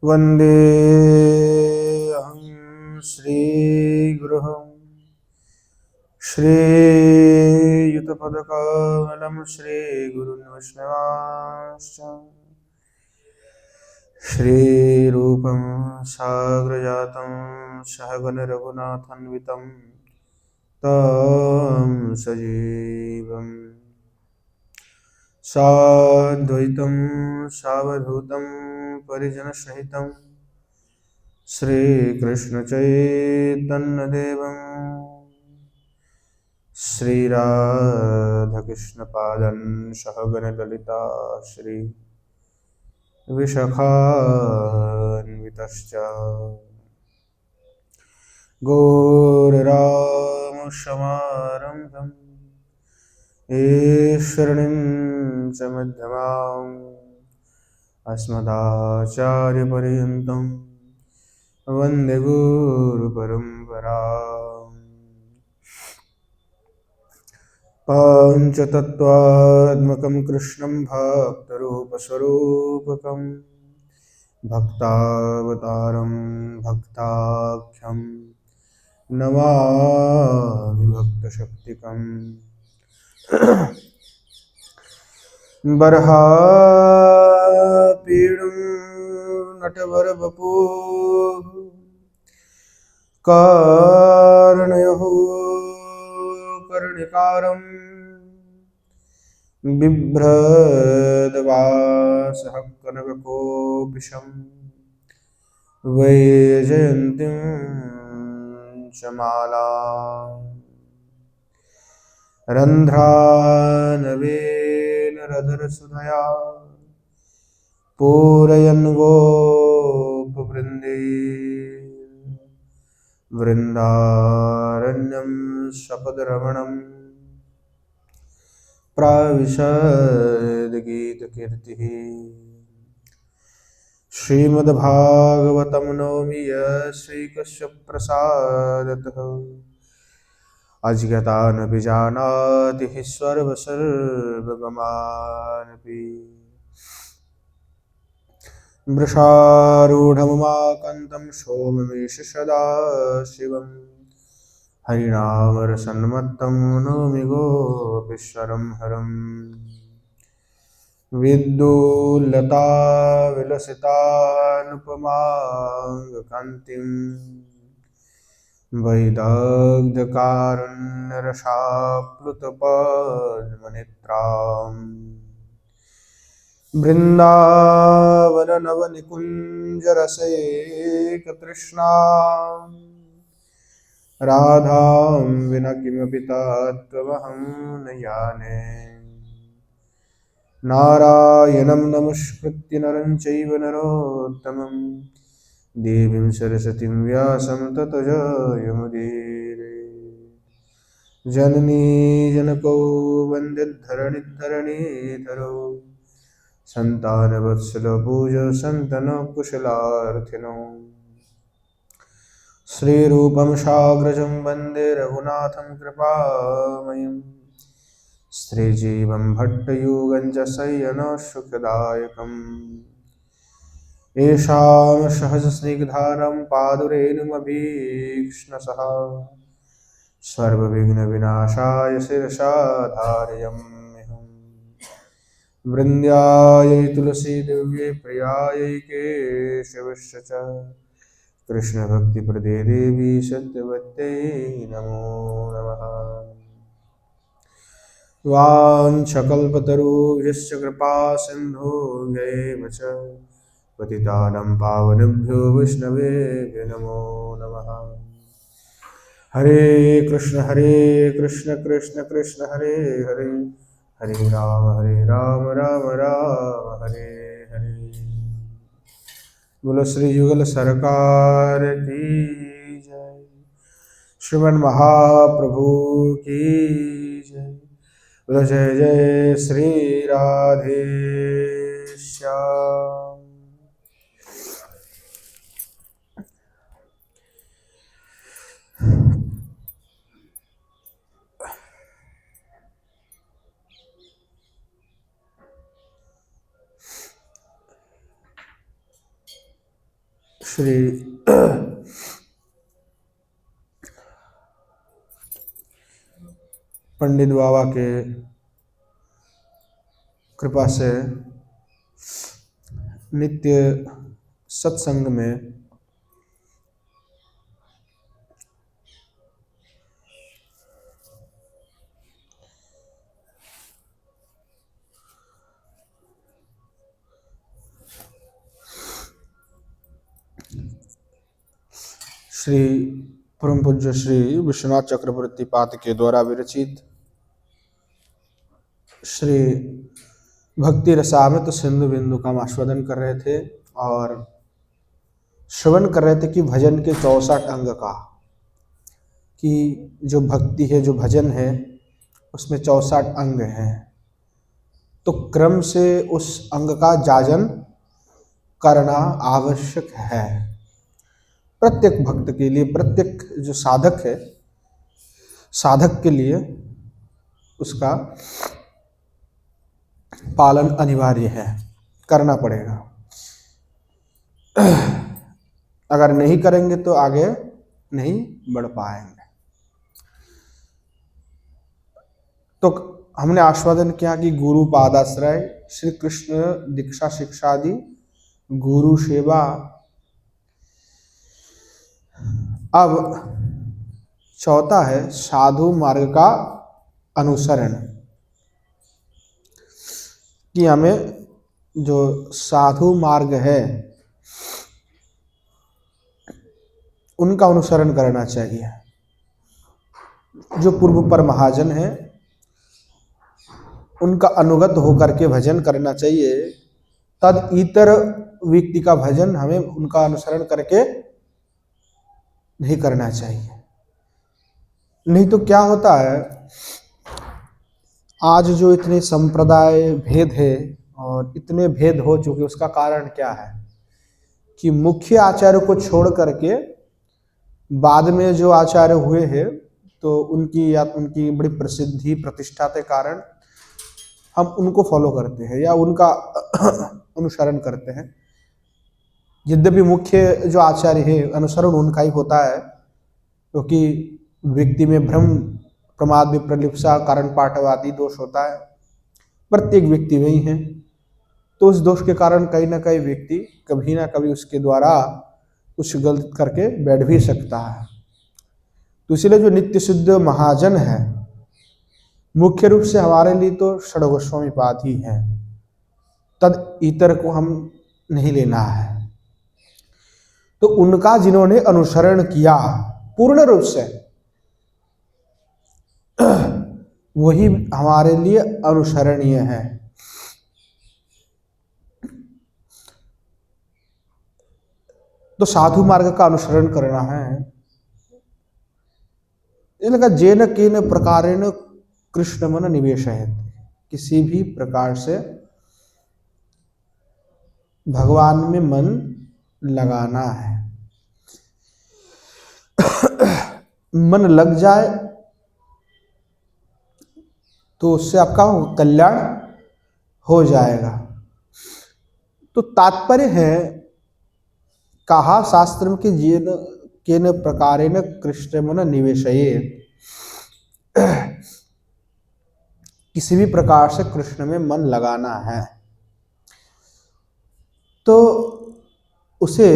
वन्देऽहं श्रीगुरुः श्रीयुतपदकमलं श्रीगुरुन् वैष्णवांश्च श्रीरूपं साग्रजातं सहगण रघुनाथान्वितं तं सजीवम् साद्वैतं सावधूतं परिजनसहितं श्रीकृष्णचैतन्यदेवं श्रीराधाकृष्णपादं सहगणललिता श्रीविशाखान्वितश्च गौररामसमारम्भम् ईश्वरीं च मध्यमाम् अस्मदाचार्यपर्यन्तं वन्दे गुरुपरम्पराम् पञ्चतत्त्वात्मकं कृष्णं भक्तरूपस्वरूपकं भक्तावतारं भक्ताख्यं नमामि भक्तशक्तिकम् बर्हापीडं नटवरवपुः कर्णयो कर्णिकारं बिभ्रद्वासः कनककोपिशं वैजयन्तीं च मालाम् रन्ध्रानवेनरधरसुधया पूरयन् गोपवृन्दै वृन्दारण्यं सपदरमणं प्राविशद्गीतकीर्तिः श्रीमद्भागवतं नौमि यस्यैकस्य प्रसादतः अज्ञातानपि जानाति हि सर्वगमानपि वृषारूढमुमाकान्तं सोममेष शिवं हरिनामरसन्मत्तं नौमि गोपीश्वरं हरं विद्युल्लता विलसितानुपमाङ्गकान्तिं वैदग्ध्यकारुण्यरसाप्लुतपद्मनेत्राम् बृन्दावननवनिकुञ्जरसैकतृष्णां राधां विना किमपि तत्त्वमहं न जाने नारायणं नमस्कृत्य नरं चैव नरोत्तमं देवीं सरस्वतीं व्यासं ततो जयमुदीरये जननी जनकौ वन्देद्धरणिधरणीधरो सन्तानवत्सलो पूज्यसन्तनो कुशलार्थिनो श्रीरूपं साग्रजं वन्दे रघुनाथं कृपामयं श्रीजीवं भट्टयुगं च शय्यनो सुखदायकम् येषां सहजस्निग्धारं पादुरेणुमभीक्ष्णसः सर्वविघ्नविनाशाय शिरसा धारयाम्यहम् वृन्द्यायै तुलसीदेव्यै प्रियायै केशवस्य च कृष्णभक्तिप्रदे देवी सत्यवत्यै नमो नमः वाञ्छकल्पतरुभ्यश्च कृपासिन्धुभ्यैव च पतितानं पावनेभ्यो वैष्णवेभ्यो नमो नमः हरे कृष्ण कृष्ण कृष्ण हरे हरे हरे राम राम राम हरे हरे। बोलो श्री युगल सरकार की जय, श्रीमन महाप्रभु की जय। बोलो जय जय श्री राधे श्याम। श्री पंडित बाबा के कृपा से नित्य सत्संग में श्री परम पूज्य श्री विश्वनाथ चक्रवर्ती पाद के द्वारा विरचित श्री भक्ति रसामृत सिंधु बिंदु का हम आस्वादन कर रहे थे और श्रवण कर रहे थे कि भजन के 64 अंग का, कि जो भक्ति है, जो भजन है, उसमें 64 अंग हैं। तो क्रम से उस अंग का जाजन करना आवश्यक है प्रत्येक भक्त के लिए, प्रत्येक जो साधक है, साधक के लिए उसका पालन अनिवार्य है, करना पड़ेगा। अगर नहीं करेंगे तो आगे नहीं बढ़ पाएंगे। तो हमने आस्वादन किया कि गुरु पादाश्रय, श्री कृष्ण दीक्षा शिक्षादि, गुरु सेवा। अब चौथा है साधु मार्ग का अनुसरण, कि हमें जो साधु मार्ग है उनका अनुसरण करना चाहिए। जो पूर्व पर महाजन है उनका अनुगत होकर के भजन करना चाहिए। तद इतर व्यक्ति का भजन हमें उनका अनुसरण करके नहीं करना चाहिए। नहीं तो क्या होता है, आज जो इतने संप्रदाय भेद है और इतने भेद हो चुके, उसका कारण क्या है कि मुख्य आचार्य को छोड़ करके बाद में जो आचार्य हुए हैं तो उनकी बड़ी प्रसिद्धि प्रतिष्ठा के कारण हम उनको फॉलो करते हैं या उनका अनुसरण करते हैं। यद्यपि मुख्य जो आचार्य है अनुसरण उनका ही होता है, क्योंकि व्यक्ति में भ्रम, प्रमाद, विप्रलिप्सा, कारण पाठवादी दोष होता है। प्रत्येक व्यक्ति में ही है, तो उस दोष के कारण कहीं ना कहीं व्यक्ति कभी ना कभी उसके द्वारा कुछ गलत करके बैठ भी सकता है। तो इसलिए जो नित्य शुद्ध महाजन है, मुख्य रूप से हमारे लिए तो षड गोस्वामी पाद ही है, तद इतर को हम नहीं लेना है। तो उनका जिन्होंने अनुसरण किया पूर्ण रूप से, वही हमारे लिए अनुसरणीय है। तो साधु मार्ग का अनुसरण करना है। इनका जेन केन प्रकारेण कृष्ण मन निवेशयेत्, किसी भी प्रकार से भगवान में मन लगाना है। मन लग जाए तो उससे आपका कल्याण हो जाएगा। तो तात्पर्य है, कहा शास्त्र में कि जेन केन प्रकारेण कृष्ण मन निवेशयेत्, किसी भी प्रकार से कृष्ण में मन लगाना है। तो उसे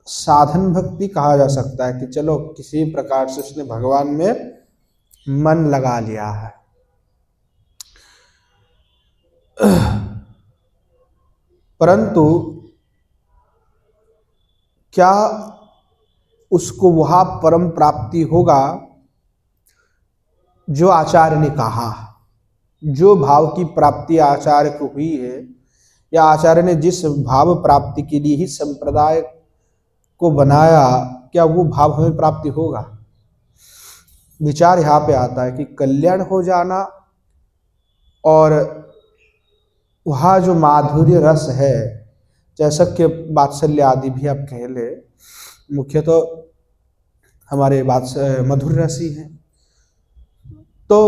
साधन भक्ति कहा जा सकता है, कि चलो किसी प्रकार से उसने भगवान में मन लगा लिया है। परंतु क्या उसको वह परम प्राप्ति होगा जो आचार्य ने कहा? जो भाव की प्राप्ति आचार्य को हुई है, या आचार्य ने जिस भाव प्राप्ति के लिए ही संप्रदाय को बनाया, क्या वो भाव हमें प्राप्ति होगा? विचार यहाँ पे आता है कि कल्याण हो जाना और वहाँ जो माधुर्य रस है, जैसा कि वात्सल्य आदि भी आप कह ले, मुख्य तो हमारे मधुर रसी हैं। तो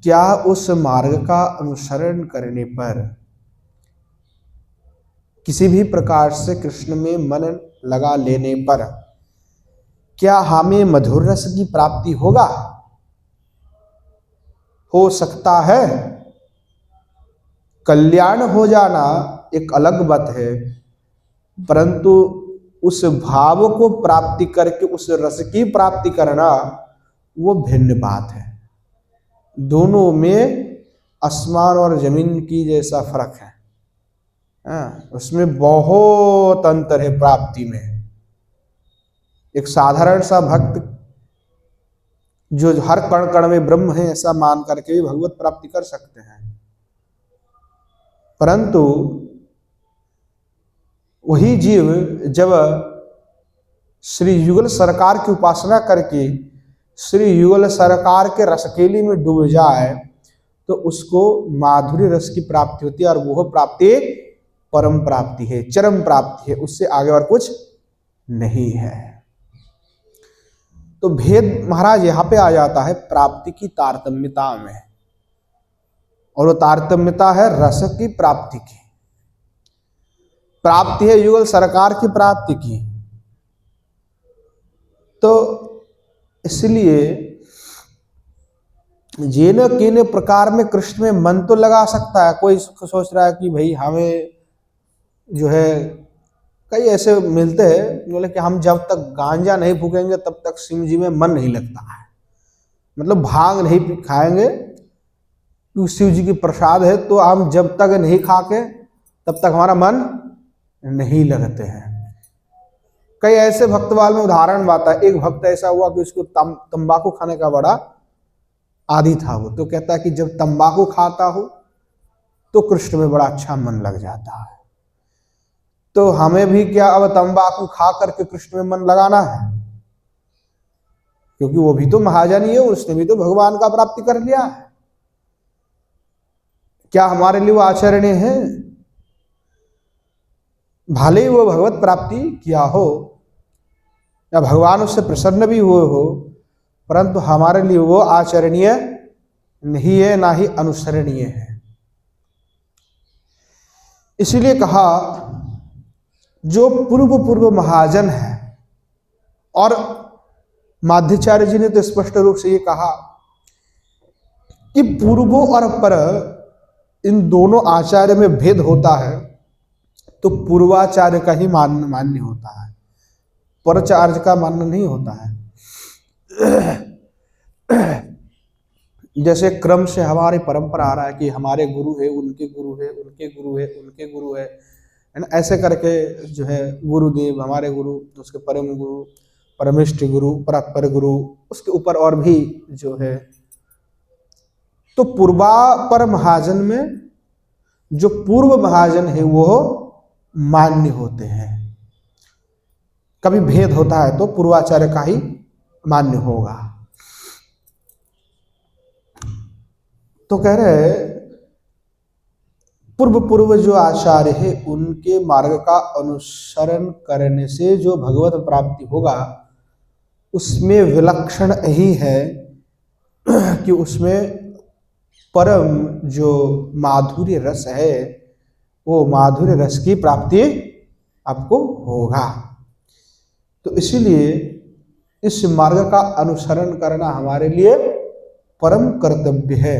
क्या उस मार्ग का अनुसरण करने पर किसी भी प्रकार से कृष्ण में मन लगा लेने पर क्या हमें मधुर रस की प्राप्ति होगा? हो सकता है। कल्याण हो जाना एक अलग बात है, परंतु उस भाव को प्राप्ति करके उस रस की प्राप्ति करना वो भिन्न बात है। दोनों में आसमान और जमीन की जैसा फर्क है। उसमें बहुत अंतर है प्राप्ति में। एक साधारण सा भक्त जो हर कण कण में ब्रह्म है ऐसा मान करके भी भगवत प्राप्ति कर सकते हैं, परंतु वही जीव जब श्री युगल सरकार की उपासना करके श्री युगल सरकार के रसकेली में डूब जाए तो उसको माधुर्य रस की प्राप्ति होती है, और वह प्राप्ति परम प्राप्ति है, चरम प्राप्ति है, उससे आगे और कुछ नहीं है। तो भेद महाराज यहां पे आ जाता है प्राप्ति की तारतम्यता में, और वो तारतम्यता है रस की प्राप्ति की। प्राप्ति है युगल सरकार की प्राप्ति की, तो इसलिए जेन किन प्रकार में कृष्ण में मन तो लगा सकता है। कोई सोच रहा है कि भाई हमें जो है, कई ऐसे मिलते हैं बोले कि हम जब तक गांजा नहीं फूकेंगे तब तक शिव जी में मन नहीं लगता है, मतलब भांग नहीं खाएंगे क्योंकि शिव जी की प्रसाद है, तो हम जब तक नहीं खा के तब तक हमारा मन नहीं लगते हैं। कई ऐसे भक्तवाल में उदाहरण आता है। एक भक्त ऐसा हुआ कि उसको तंबाकू खाने का बड़ा आदी था, वो तो कहता है कि जब तंबाकू खाता हूं तो कृष्ण में बड़ा अच्छा मन लग जाता है। तो हमें भी क्या अब तंबाकू खा करके कृष्ण में मन लगाना है? क्योंकि वो भी तो महाजन ही है, उसने भी तो भगवान का प्राप्ति कर लिया है। क्या हमारे लिए वो आचरणीय है? भले ही वो भगवत प्राप्ति किया हो या भगवान उससे प्रसन्न भी हुए हो, परंतु हमारे लिए वो आचरणीय नहीं है, ना ही अनुसरणीय है। इसीलिए कहा जो पूर्व महाजन है, और माध्याचार्य जी ने तो स्पष्ट रूप से ये कहा कि पूर्व और पर इन दोनों आचार्य में भेद होता है, तो पूर्वाचार्य का ही मान्य होता है, परचार्य का मान्य नहीं होता है। जैसे क्रम से हमारी परंपरा आ रहा है कि हमारे गुरु है, उनके गुरु है, उनके गुरु है, उनके गुरु है ना, ऐसे करके जो है गुरुदेव हमारे गुरु, उसके परम गुरु, परमिष्ट गुरु, परात्पर गुरु, उसके ऊपर और भी जो है। तो पूर्वापर महाजन में जो पूर्व महाजन है वो मान्य होते हैं। कभी भेद होता है तो पूर्वाचार्य का ही मान्य होगा। तो कह रहे पूर्व जो आचार्य है उनके मार्ग का अनुसरण करने से जो भगवत प्राप्ति होगा उसमें विलक्षण यही है कि उसमें परम जो माधुर्य रस है वो माधुर्य रस की प्राप्ति आपको होगा। तो इसीलिए इस मार्ग का अनुसरण करना हमारे लिए परम कर्तव्य है।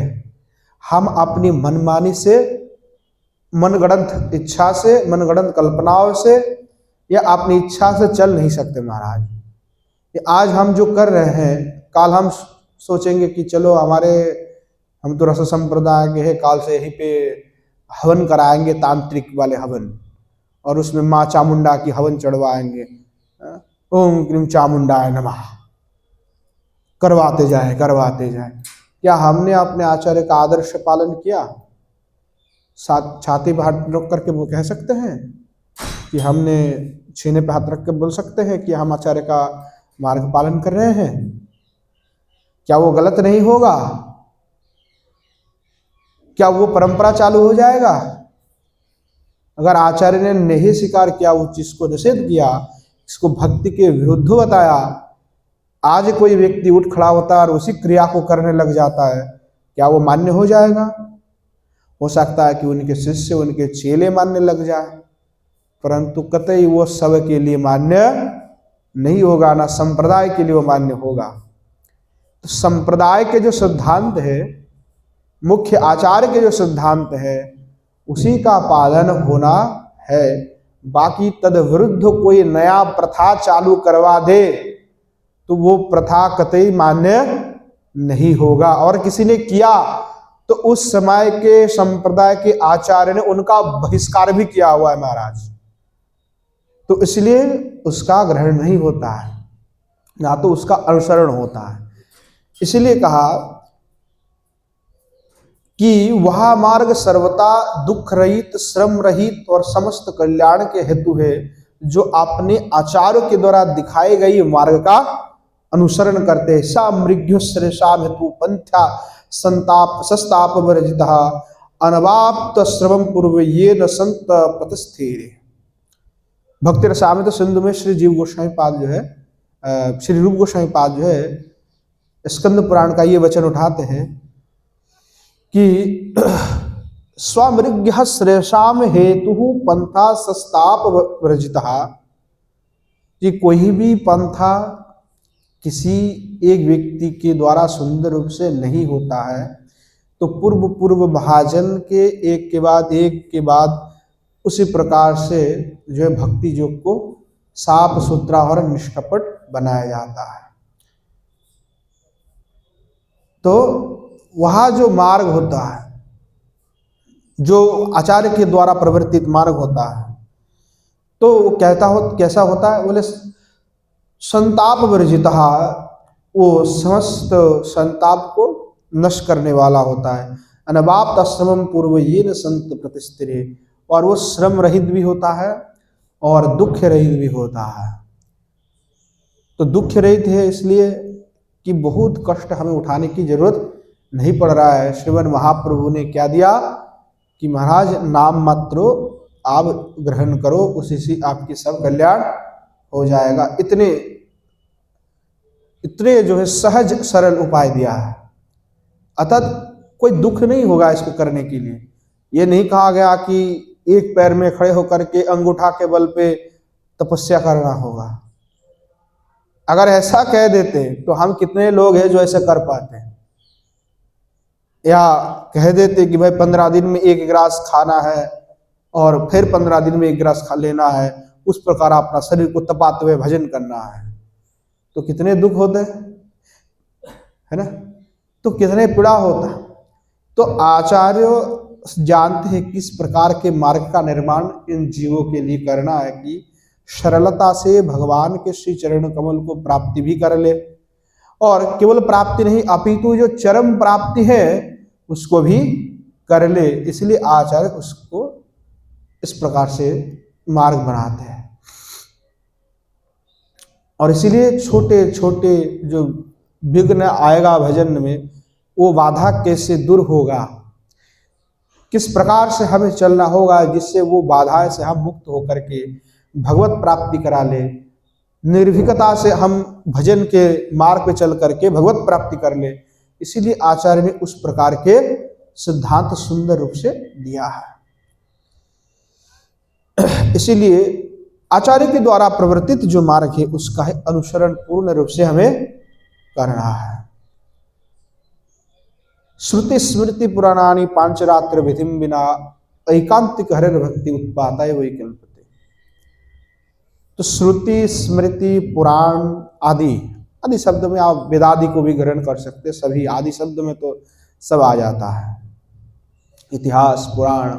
हम अपनी मनमानी से, मनगढ़ंत इच्छा से, मनगढ़ंत कल्पनाओं से या अपनी इच्छा से चल नहीं सकते महाराज। ये आज हम जो कर रहे हैं, काल हम सोचेंगे कि चलो हम तो रस संप्रदाय के हैं, काल से यहीं पे हवन कराएंगे, तांत्रिक वाले हवन, और उसमें माँ चामुंडा की हवन चढ़वाएंगे, ओम क्रीम चामुंडाय नमः, करवाते जाए। क्या हमने अपने आचार्य का आदर्श पालन किया? छाती पे हाथ रख करके वो कह सकते हैं कि हमने सीने पे हाथ रख के बोल सकते हैं कि हम आचार्य का मार्ग पालन कर रहे हैं? क्या वो गलत नहीं होगा? क्या वो परंपरा चालू हो जाएगा? अगर आचार्य ने नहीं स्वीकार किया, उस चीज को निषेध किया, इसको भक्ति के विरुद्ध बताया, आज कोई व्यक्ति उठ खड़ा होता है और उसी क्रिया को करने लग जाता है, क्या वो मान्य हो जाएगा? हो सकता है कि उनके शिष्य, उनके चेले मानने लग जाए, परंतु कतई वो सब के लिए मान्य नहीं होगा, ना संप्रदाय के लिए वो मान्य होगा। तो संप्रदाय के जो सिद्धांत है, मुख्य आचार्य के जो सिद्धांत है, उसी का पालन होना है। बाकी तद विरुद्ध कोई नया प्रथा चालू करवा दे तो वो प्रथा कतई मान्य नहीं होगा। और किसी ने किया तो उस समय के संप्रदाय के आचार्य ने उनका बहिष्कार भी किया हुआ है महाराज। तो इसलिए उसका ग्रहण नहीं होता है, ना तो उसका अनुसरण होता है। इसलिए कहा कि वह मार्ग सर्वथा दुख रहित, श्रम रहित और समस्त कल्याण के हेतु है, जो अपने आचार्यों के द्वारा दिखाए गए मार्ग का अनुसरण करते। सा मृग्युश्रेषाम हेतु पंथा संताप सस्ताप वर्जितः अनवाप्त श्रवम पूर्व ये न संत प्रतिष्ठिरे। भक्ति रसामृत सिंधु में श्री जीव गोस्वामी पाद जो है, श्री रूप गोस्वामी पाद जो है, स्कंद पुराण का ये वचन उठाते हैं कि स्वमृग्य श्रेषाम हेतु पंथा सस्ताप वर्जितः, कि कोई भी पंथा किसी एक व्यक्ति के द्वारा सुंदर रूप से नहीं होता है, तो पूर्व महाजन के एक के बाद उसी प्रकार से जो है भक्ति योग को साफ सुथरा और निष्कपट बनाया जाता है। तो वह जो मार्ग होता है, जो आचार्य के द्वारा प्रवर्तित मार्ग होता है, तो वो कैसा होता है? बोले संताप वर्जितः, वो समस्त संताप को नष्ट करने वाला होता है। अनवाप्त श्रमम पूर्व ये न संत प्रतिष्ठिरे, और वो श्रम रहित भी होता है और दुख रहित भी होता है। तो दुख रहित है इसलिए कि बहुत कष्ट हमें उठाने की जरूरत नहीं पड़ रहा है। श्रीमद् महाप्रभु ने क्या दिया कि महाराज नाम मात्र आप ग्रहण करो, उसी से आपकी सब कल्याण हो जाएगा। इतने जो है सहज सरल उपाय दिया है, अतः कोई दुख नहीं होगा इसको करने के लिए। ये नहीं कहा गया कि एक पैर में खड़े होकर के अंगूठा के बल पे तपस्या करना होगा। अगर ऐसा कह देते तो हम कितने लोग हैं जो ऐसे कर पाते हैं, या कह देते कि भाई 15 दिन में 1 गिलास खाना है और फिर 15 दिन में 1 गिलास खा लेना है, उस प्रकार अपना शरीर को तपाते हुए भजन करना है, तो कितने दुख होते है ना, तो कितने पीड़ा होता। तो आचार्य जानते हैं किस प्रकार के मार्ग का निर्माण इन जीवों के लिए करना है कि सरलता से भगवान के श्री चरण कमल को प्राप्ति भी कर ले, और केवल प्राप्ति नहीं अपितु जो चरम प्राप्ति है उसको भी कर ले। इसलिए आचार्य उसको इस प्रकार से मार्ग बनाते हैं। और इसीलिए छोटे छोटे जो विघ्न आएगा भजन में, वो बाधा कैसे दूर होगा, किस प्रकार से हमें चलना होगा जिससे वो बाधाएं से हम मुक्त होकर के भगवत प्राप्ति करा ले, निर्भीकता से हम भजन के मार्ग पे चल करके भगवत प्राप्ति कर ले। इसीलिए आचार्य ने उस प्रकार के सिद्धांत सुंदर रूप से दिया है। इसीलिए आचार्य के द्वारा प्रवर्तित जो मार्ग है उसका है अनुसरण पूर्ण रूप से हमें करना है। श्रुति स्मृति पुराणानि पांचरात्र विधिम बिना ऐकांतिक हरिर भक्ति उत्पादाय वैकल्पते। तो श्रुति स्मृति पुराण आदि शब्द में आप वेदादि को भी ग्रहण कर सकते हैं। सभी आदि शब्द में तो सब आ जाता है, इतिहास पुराण।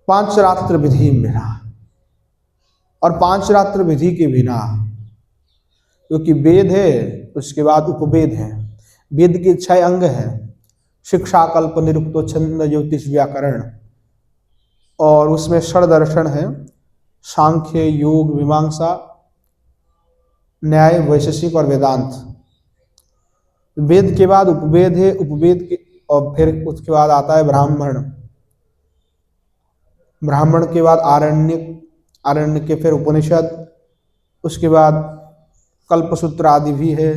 पांचरात्र विधि बिना, और पांचरात्र विधि के बिना, क्योंकि वेद है उसके बाद उपवेद है। वेद के 6 अंग हैं, शिक्षा कल्प निरुक्तो छंद ज्योतिष व्याकरण, और उसमें षड दर्शन है, सांख्य योग मीमांसा न्याय वैशेषिक और वेदांत। वेद के बाद उपवेद है, उपवेद के और फिर उसके बाद आता है ब्राह्मण, ब्राह्मण के बाद आरण्यक, आरण्य के फिर उपनिषद, उसके बाद कल्पसूत्र आदि भी है,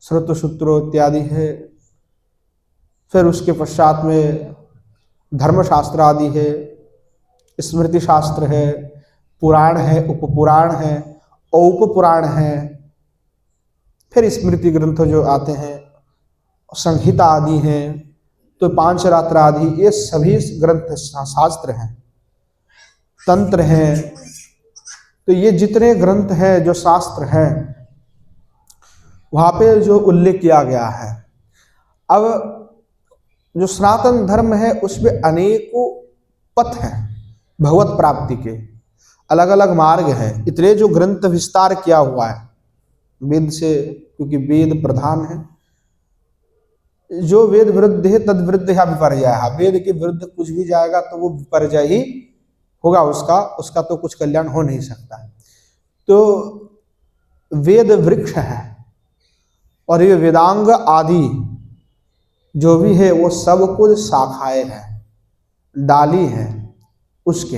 श्रुतसूत्र इत्यादि है, फिर उसके पश्चात में धर्मशास्त्र आदि है, स्मृति शास्त्र है, पुराण है, उपपुराण है, औपपुराण है, फिर स्मृति ग्रंथ जो आते हैं, संहिता आदि हैं, तो पांचरात्र आदि, ये सभी ग्रंथ शास्त्र हैं, तंत्र हैं। तो ये जितने ग्रंथ हैं जो शास्त्र हैं, वहां पे जो उल्लेख किया गया है। अब जो सनातन धर्म है उसमें अनेकों पथ हैं भगवत प्राप्ति के, अलग अलग मार्ग हैं। इतने जो ग्रंथ विस्तार किया हुआ है वेद से, क्योंकि वेद प्रधान है। जो वेद विरुद्ध है तद विरुद्ध या विपर्जय है, वेद के विरुद्ध कुछ भी जाएगा तो वो विपर्जय ही होगा, उसका तो कुछ कल्याण हो नहीं सकता। तो वेद वृक्ष है और ये वेदांग आदि जो भी है वो सब कुछ शाखाएं हैं, डाली हैं उसके।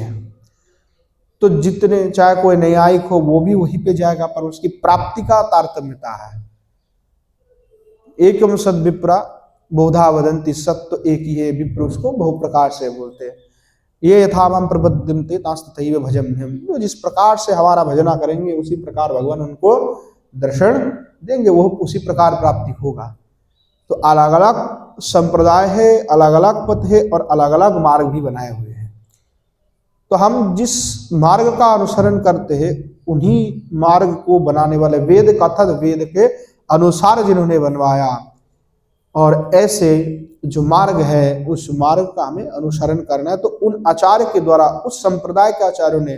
तो जितने, चाहे कोई न्यायिक हो वो भी वहीं पे जाएगा, पर उसकी प्राप्ति का तारतम्यता है। एकम सद विप्रा बहुधा वदंती, सत्य एक ही है, विप्र उसको बहु प्रकार से बोलते हैं। ये यथामं प्रपद्यन्ते तांस्तथैव भजम्यहम्, जिस प्रकार से हमारा भजना करेंगे उसी प्रकार भगवान उनको दर्शन देंगे, वो उसी प्रकार प्राप्ति होगा। तो अलग अलग संप्रदाय है, अलग अलग पथ है और अलग अलग मार्ग भी बनाए हुए हैं। तो हम जिस मार्ग का अनुसरण करते हैं उन्हीं मार्ग को बनाने वाले वेद कथन, वेद के अनुसार जिन्होंने बनवाया, और ऐसे जो मार्ग है उस मार्ग का हमें अनुसरण करना है। तो उन आचार्य के द्वारा, उस संप्रदाय के आचार्यों ने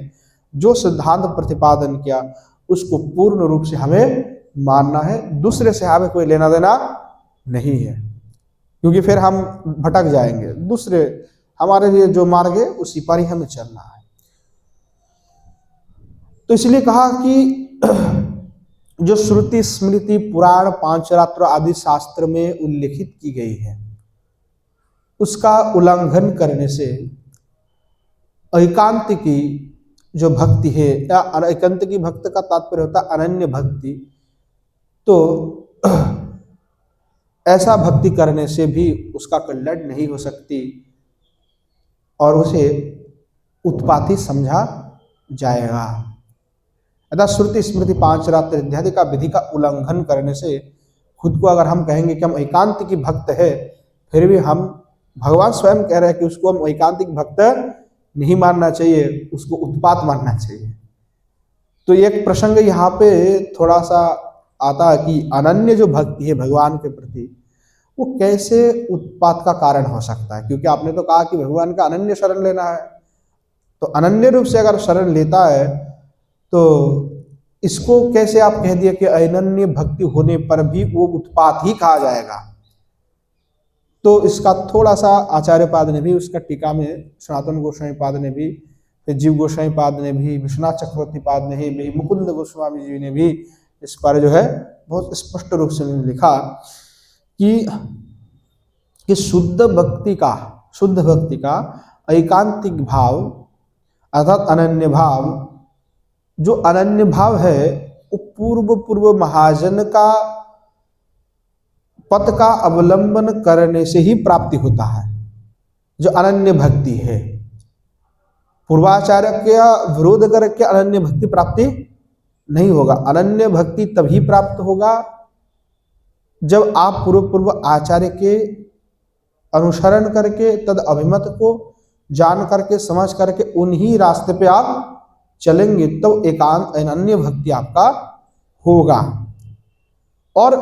जो सिद्धांत प्रतिपादन किया उसको पूर्ण रूप से हमें मानना है, दूसरे से हमें कोई लेना देना नहीं है, क्योंकि फिर हम भटक जाएंगे। दूसरे हमारे लिए जो मार्ग है उसी पर ही हमें चलना है। तो इसलिए कहा कि जो श्रुति स्मृति पुराण पांचरात्र आदि शास्त्र में उल्लेखित की गई है उसका उल्लंघन करने से एकांतिकी जो भक्ति है, या एकांतिकी भक्त का तात्पर्य होता है अनन्य भक्ति, तो ऐसा भक्ति करने से भी उसका कल्याण नहीं हो सकती और उसे उत्पाती समझा जाएगा। अतः श्रुति स्मृति पांचरात्र इत्यादि का विधि का उल्लंघन करने से खुद को अगर हम कहेंगे कि हम एकांतिकी भक्त है, फिर भी हम, भगवान स्वयं कह रहे हैं कि उसको हम एकांतिक भक्त नहीं मानना चाहिए, उसको उत्पात मानना चाहिए। तो एक प्रसंग यहाँ पे थोड़ा सा आता है कि अनन्य जो भक्ति है भगवान के प्रति, वो कैसे उत्पात का कारण हो सकता है। क्योंकि आपने तो कहा कि भगवान का अनन्य शरण लेना है, तो अनन्य रूप से अगर शरण लेता है तो इसको कैसे आप कह दिए कि अनन्य भक्ति होने पर भी वो उत्पात ही कहा जाएगा। तो इसका थोड़ा सा आचार्य पाद ने भी, उसका टीका में सनातन गोस्वामी पाद ने भी, फिर जीव गोस्वामी पाद ने भी, विश्वनाथ चक्रवर्ती पाद ने भी, मुकुंद गोस्वामी जी ने भी इस पर जो है बहुत स्पष्ट रूप से लिखा कि शुद्ध भक्ति का एकांतिक भाव अर्थात अनन्य भाव, जो अनन्य भाव है वो पूर्व महाजन का पथ का अवलंबन करने से ही प्राप्ति होता है। जो अनन्य भक्ति है, पूर्वाचार्य का विरोध करके अनन्य भक्ति प्राप्ति नहीं होगा। अनन्य भक्ति तभी प्राप्त होगा जब आप पूर्व आचार्य के अनुसरण करके, तद अभिमत को जान करके, समझ करके उन्हीं रास्ते पे आप चलेंगे, तो एकांत अनन्य भक्ति आपका होगा। और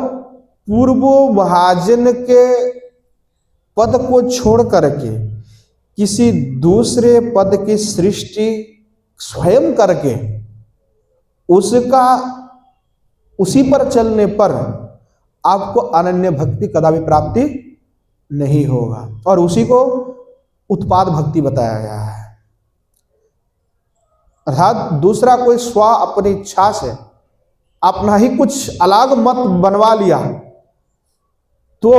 पूर्व महाजन के पद को छोड़ करके किसी दूसरे पद की सृष्टि स्वयं करके उसका उसी पर चलने पर आपको अनन्य भक्ति कदापि प्राप्ति नहीं होगा, और उसी को उत्पाद भक्ति बताया गया है। अर्थात दूसरा कोई स्व अपनी इच्छा से अपना ही कुछ अलग मत बनवा लिया तो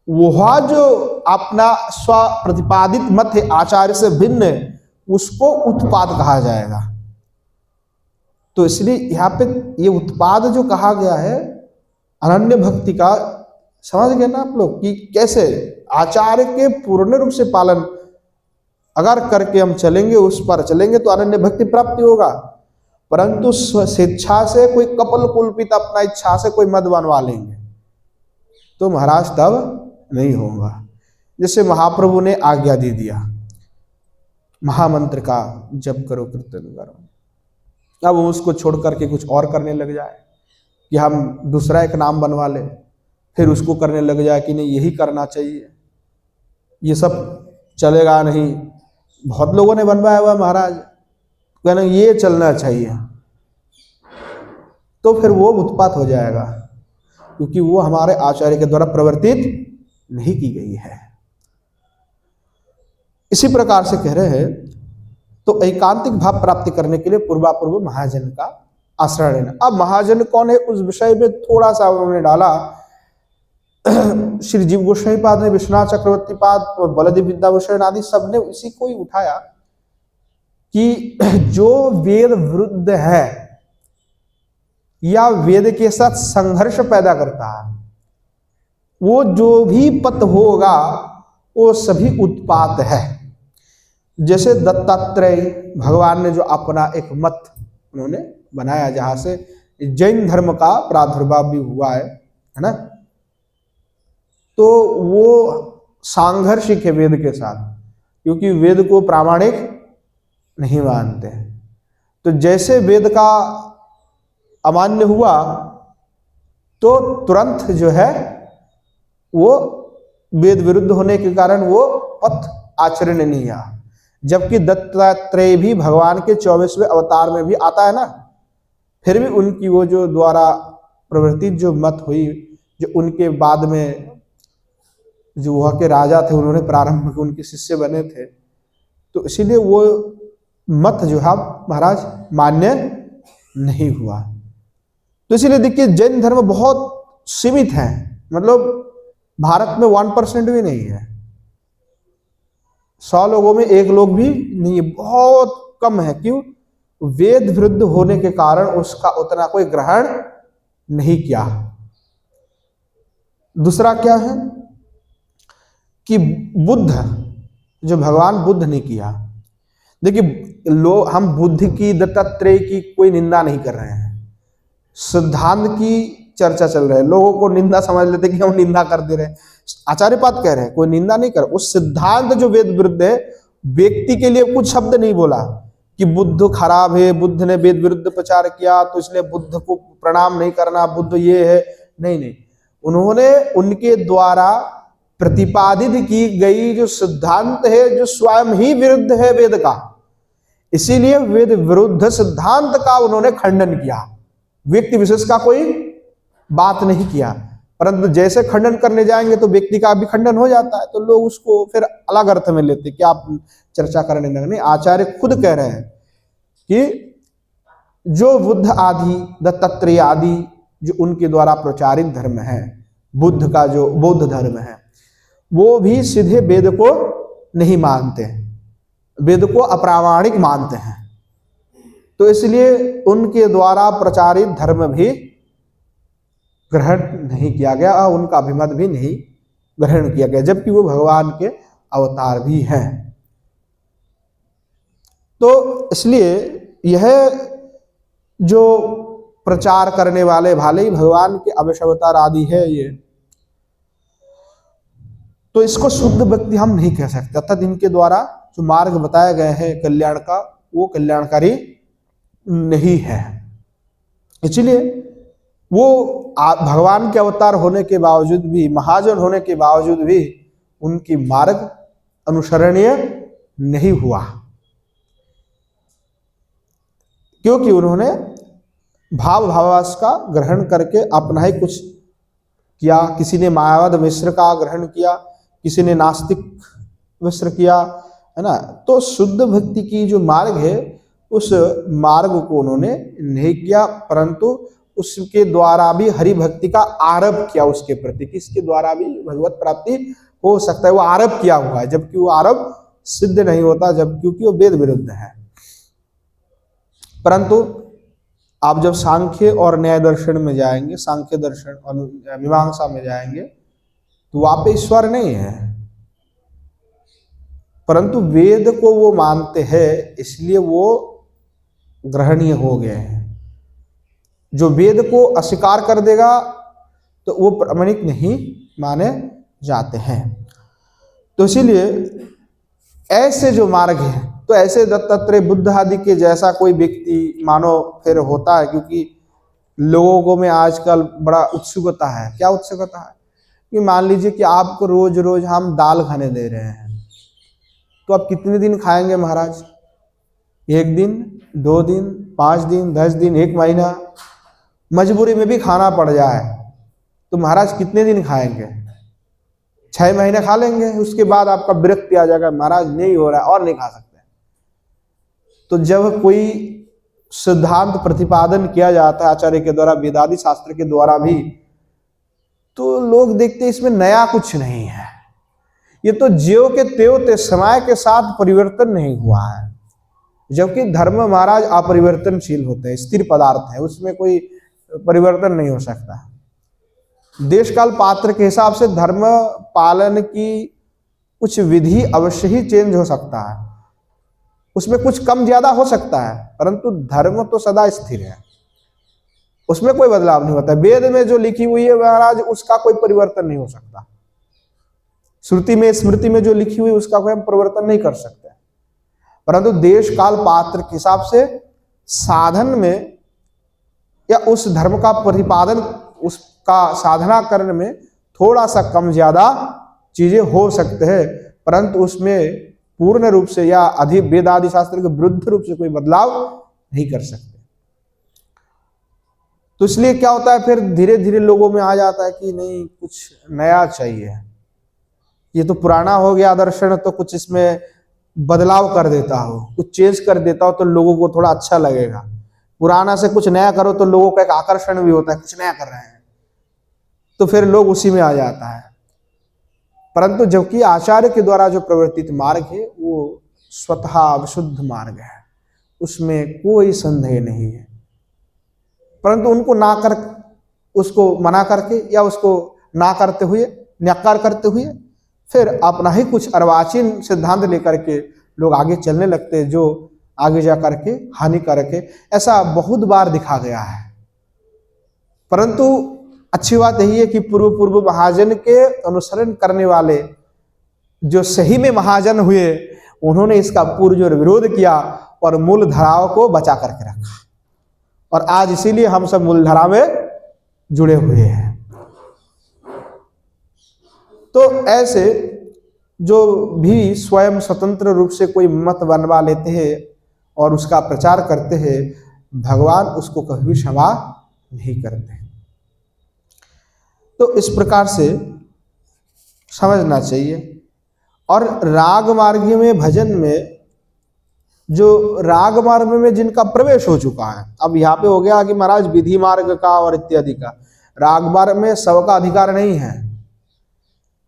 वह जो अपना स्व प्रतिपादित मत है आचार्य से भिन्न है, उसको उत्पाद कहा जाएगा। तो इसलिए यहाँ पे ये उत्पाद जो कहा गया है अनन्य भक्ति का, समझ गए ना आप लोग कि कैसे आचार्य के पूर्ण रूप से पालन अगर करके हम चलेंगे, उस पर चलेंगे तो अनन्य भक्ति प्राप्ति होगा। परंतु स्वेच्छा से कोई कपल कुल्पित अपना इच्छा से कोई मत बनवा लेंगे तो महाराज तब नहीं होगा। जैसे महाप्रभु ने आज्ञा दे दिया महामंत्र का जप करो, कीर्तन करो, अब वो उसको छोड़ करके कुछ और करने लग जाए कि हम दूसरा एक नाम बनवा ले, फिर उसको करने लग जाए कि नहीं यही करना चाहिए, ये सब चलेगा नहीं। बहुत लोगों ने बनवाया हुआ महाराज, कहना ये चलना चाहिए, तो फिर वो उत्पात हो जाएगा, क्योंकि वो हमारे आचार्य के द्वारा प्रवर्तित नहीं की गई है। इसी प्रकार से कह रहे हैं, तो एकांतिक भाव प्राप्ति करने के लिए पूर्वापूर्व महाजन का आश्रय लेना। अब महाजन कौन है उस विषय में थोड़ा सा उन्होंने डाला। श्री जीव गोस्वामी पाद ने, विश्वनाथ चक्रवर्ती पाद और बलदेव विद्याभूषण आदि सब ने इसी को ही उठाया कि जो वेद विरुद्ध है या वेद के साथ संघर्ष पैदा करता है, वो जो भी पथ होगा वो सभी उत्पात है। जैसे दत्तात्रेय भगवान ने जो अपना एक मत उन्होंने बनाया, जहां से जैन धर्म का प्रादुर्भाव भी हुआ है ना, तो वो सांघर्षिक है वेद के साथ, क्योंकि वेद को प्रामाणिक नहीं मानते। तो जैसे वेद का अमान्य हुआ तो तुरंत जो है वो वेद विरुद्ध होने के कारण वो पथ आचरण नहीं आ। जबकि दत्तात्रेय भी भगवान के 24वें अवतार में भी आता है ना, फिर भी उनकी वो जो द्वारा प्रवर्तित जो मत हुई, जो उनके बाद में जो वहाँ के राजा थे उन्होंने प्रारंभ में उनके शिष्य बने थे, तो इसीलिए वो मत जो है महाराज मान्य नहीं हुआ। तो इसीलिए देखिए जैन धर्म बहुत सीमित है, मतलब भारत में 1% भी नहीं है, 100 लोगों में 1 लोग भी नहीं है, बहुत कम है। क्यों? वेद विरुद्ध होने के कारण उसका उतना कोई ग्रहण नहीं किया। दूसरा क्या है कि बुद्ध, जो भगवान बुद्ध ने किया, देखिए लोग, हम बुद्ध की, दत्तात्रेय की कोई निंदा नहीं कर रहे हैं, सिद्धांत की चर्चा चल रही है। लोगों को निंदा समझ लेते कि हम निंदा कर दे रहे हैं। आचार्यपाद कह रहे हैं कोई निंदा नहीं कर, उस सिद्धांत जो वेद विरुद्ध है, व्यक्ति के लिए कुछ शब्द नहीं बोला कि बुद्ध खराब है, बुद्ध ने वेद विरुद्ध प्रचार किया तो इसलिए बुद्ध को प्रणाम नहीं करना, बुद्ध ये है, नहीं नहीं। उन्होंने उनके द्वारा प्रतिपादित की गई जो सिद्धांत है, जो स्वयं ही विरुद्ध है वेद का, इसीलिए वेद विरुद्ध सिद्धांत का उन्होंने खंडन किया, व्यक्ति विशेष का कोई बात नहीं किया। परंतु जैसे खंडन करने जाएंगे तो व्यक्ति का भी खंडन हो जाता है, तो लोग उसको फिर अलग अर्थ में लेते कि आप चर्चा करने लगे। नहीं, आचार्य खुद कह रहे हैं कि जो बुद्ध आदि, दत्तात्रेय आदि जो उनके द्वारा प्रचारित धर्म है, बुद्ध का जो बौद्ध धर्म है, वो भी सीधे वेद को नहीं मानते, वेद को अप्रामाणिक मानते हैं। तो इसलिए उनके द्वारा प्रचारित धर्म भी ग्रहण नहीं किया गया और उनका अभिमत भी नहीं ग्रहण किया गया, जबकि वो भगवान के अवतार भी हैं। तो इसलिए यह जो प्रचार करने वाले भाले ही भगवान के अवश्य अवतार आदि है ये, तो इसको शुद्ध भक्ति हम नहीं कह सकते। अर्थात इनके द्वारा जो मार्ग बताए गए हैं कल्याण का, वो कल्याणकारी नहीं है। इसलिए वो भगवान के अवतार होने के बावजूद भी, महाजन होने के बावजूद भी उनकी मार्ग अनुसरणीय नहीं हुआ, क्योंकि उन्होंने भावावेश का ग्रहण करके अपना ही कुछ किया। किसी ने मायावाद मिश्र का ग्रहण किया, किसी ने नास्तिक मिश्र किया, है ना। तो शुद्ध भक्ति की जो मार्ग है उस मार्ग को उन्होंने नहीं किया, परंतु उसके द्वारा भी हरि भक्ति का आरोप किया उसके प्रति, किसके द्वारा भी भगवत प्राप्ति हो सकता है, वो आरोप किया हुआ है, जबकि वो आरोप सिद्ध नहीं होता, जब क्योंकि वो वेद विरुद्ध है। परंतु आप जब सांख्य और न्याय दर्शन में जाएंगे, सांख्य दर्शन और मीमांसा में जाएंगे, तो वहां पे ईश्वर नहीं है, परंतु वेद को वो मानते हैं, इसलिए वो ग्रहणीय हो गए हैं। जो वेद को अस्वीकार कर देगा तो वो प्रामाणिक नहीं माने जाते हैं। तो इसीलिए ऐसे जो मार्ग है, तो ऐसे दत्तात्रेय बुद्ध आदि के जैसा कोई व्यक्ति मानो फिर होता है, क्योंकि लोगों में आजकल बड़ा उत्सुकता है। क्या उत्सुकता है कि मान लीजिए कि आपको रोज रोज हम दाल खाने दे रहे हैं, तो आप कितने दिन खाएंगे महाराज? 1 दिन, 2 दिन, 5 दिन, 10 दिन, 1 महीना, मजबूरी में भी खाना पड़ जाए तो महाराज कितने दिन खाएंगे? 6 महीने खा लेंगे, उसके बाद आपका विरक्ति आ जाएगा, महाराज नहीं हो रहा है और नहीं खा सकते। तो जब कोई सिद्धांत प्रतिपादन किया जाता है आचार्य के द्वारा, वेदादि शास्त्र के द्वारा भी, तो लोग देखते हैं इसमें नया कुछ नहीं है, ये तो ज्यों के त्यों थे, समय के साथ परिवर्तन नहीं हुआ है। जबकि धर्म महाराज अपरिवर्तनशील होते हैं, स्थिर पदार्थ है, उसमें कोई परिवर्तन नहीं हो सकता। देश काल पात्र के हिसाब से धर्म पालन की कुछ विधि अवश्य ही चेंज हो सकता है, उसमें कुछ कम ज्यादा हो सकता है, परंतु धर्म तो सदा स्थिर है, उसमें कोई बदलाव नहीं होता। वेद में जो लिखी हुई है महाराज, उसका कोई परिवर्तन नहीं हो सकता। श्रुति में, स्मृति में जो लिखी हुई उसका कोई हम परिवर्तन नहीं कर सकते। परंतु देश काल पात्र के हिसाब से साधन में या उस धर्म का प्रतिपादन, उसका साधना करने में थोड़ा सा कम ज्यादा चीजें हो सकते हैं, परंतु उसमें पूर्ण रूप से या अधिक वेदादि शास्त्र के विरुद्ध रूप से कोई बदलाव नहीं कर सकते। तो इसलिए क्या होता है, फिर धीरे धीरे लोगों में आ जाता है कि नहीं, कुछ नया चाहिए, ये तो पुराना हो गया दर्शन, तो कुछ इसमें बदलाव कर देता हो, कुछ चेंज कर देता हो तो लोगों को थोड़ा अच्छा लगेगा। पुराना से कुछ नया करो तो लोगों का एक आकर्षण भी होता है, कुछ नया कर रहे हैं, तो फिर लोग उसी में आ जाता है। परंतु जबकि आचार्य के द्वारा जो प्रवर्तित मार्ग है वो स्वतः विशुद्ध मार्ग है, उसमें कोई संदेह नहीं है। परंतु उनको ना कर, उसको मना करके या उसको ना करते हुए, नकार करते हुए, फिर अपना ही कुछ अर्वाचीन सिद्धांत लेकर के लोग आगे चलने लगते हैं, जो आगे जा करके हानिकारक है। ऐसा बहुत बार दिखा गया है। परंतु अच्छी बात यही है कि पूर्व महाजन के अनुसरण करने वाले जो सही में महाजन हुए, उन्होंने इसका पुरजोर विरोध किया और मूल धाराओं को बचा करके रखा, और आज इसीलिए हम सब मूल धारा में जुड़े हुए हैं। तो ऐसे जो भी स्वयं स्वतंत्र रूप से कोई मत बनवा लेते हैं और उसका प्रचार करते हैं, भगवान उसको कभी भी क्षमा नहीं करते। तो इस प्रकार से समझना चाहिए। और राग मार्ग में, भजन में, जो राग मार्ग में जिनका प्रवेश हो चुका है, अब यहाँ पे हो गया कि महाराज विधि मार्ग का और इत्यादि का, राग मार्ग में सबका अधिकार नहीं है।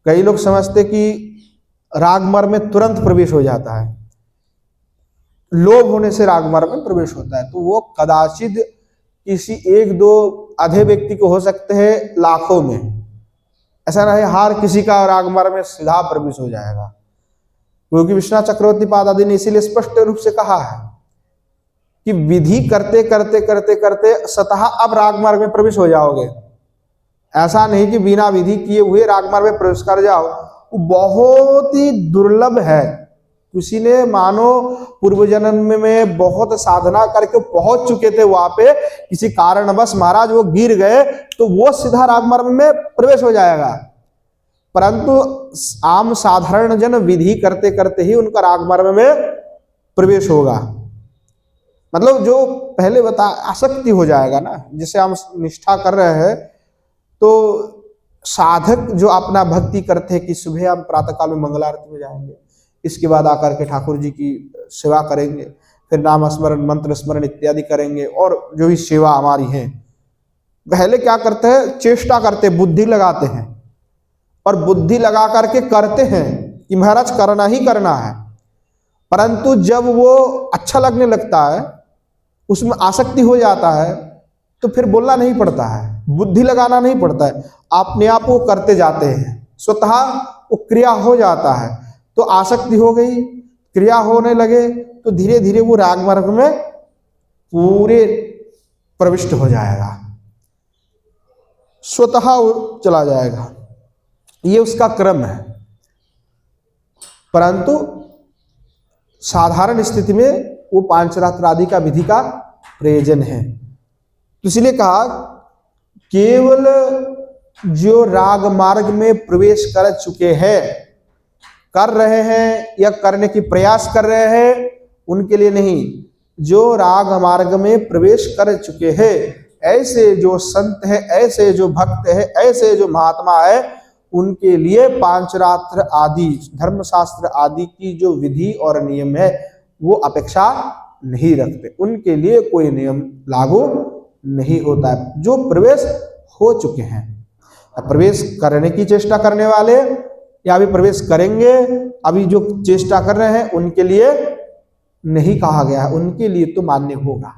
कई लोग समझते कि राग मार्ग में तुरंत प्रवेश हो जाता है, लोभ होने से राग मार्ग में प्रवेश होता है, तो वो कदाचित किसी 1-2 आधे व्यक्ति को हो सकते हैं, लाखों में ऐसा नहीं हर किसी का राग मार्ग में सीधा प्रवेश हो जाएगा। क्योंकि विश्वनाथ चक्रवर्ती पाद आदि ने इसीलिए स्पष्ट रूप से कहा है कि विधि करते करते करते करते स्वतः अब राग मार्ग में प्रवेश हो जाओगे। ऐसा नहीं कि बिना विधि किए हुए राग मार्ग में प्रवेश कर जाओ, वो बहुत ही दुर्लभ है। किसी ने मानो पूर्व जन्म में बहुत साधना करके पहुंच चुके थे वहां पे, किसी कारणवश महाराज वो गिर गए, तो वो सीधा राग मार्ग में प्रवेश हो जाएगा। परंतु आम साधारण जन विधि करते करते ही उनका राग मार्ग में प्रवेश होगा। मतलब जो पहले बता आसक्ति हो जाएगा ना, जैसे हम निष्ठा कर रहे हैं, तो साधक जो अपना भक्ति करते हैं कि सुबह हम प्रातः काल में मंगल आरती में जाएंगे, इसके बाद आकर के ठाकुर जी की सेवा करेंगे, फिर नाम स्मरण, मंत्र स्मरण इत्यादि करेंगे, और जो भी सेवा हमारी है, पहले क्या करते हैं, चेष्टा करते, बुद्धि लगाते हैं, और बुद्धि लगा करके करते हैं कि महाराज करना ही करना है। परंतु जब वो अच्छा लगने लगता है, उसमें आसक्ति हो जाता है, तो फिर बोलना नहीं पड़ता है, बुद्धि लगाना नहीं पड़ता है, अपने आप वो करते जाते हैं, स्वतः वो क्रिया हो जाता है। तो आसक्ति हो गई, क्रिया होने लगे, तो धीरे धीरे वो राग मार्ग में पूरे प्रविष्ट हो जाएगा, स्वतः चला जाएगा। ये उसका क्रम है। परंतु साधारण स्थिति में वो पांचरात्र आदि का विधि का प्रयोजन है। तो इसलिए कहा केवल जो राग मार्ग में प्रवेश कर चुके हैं, कर रहे हैं या करने की प्रयास कर रहे हैं, उनके लिए नहीं। जो राग मार्ग में प्रवेश कर चुके हैं, ऐसे जो संत है, ऐसे जो भक्त है, ऐसे जो महात्मा है, उनके लिए पांचरात्र आदि धर्मशास्त्र आदि की जो विधि और नियम है वो अपेक्षा नहीं रखते, उनके लिए कोई नियम लागू नहीं होता है। जो प्रवेश हो चुके हैं, प्रवेश करने की चेष्टा करने वाले या अभी प्रवेश करेंगे, अभी जो चेष्टा कर रहे हैं, उनके लिए नहीं कहा गया है, उनके लिए तो मान्य होगा।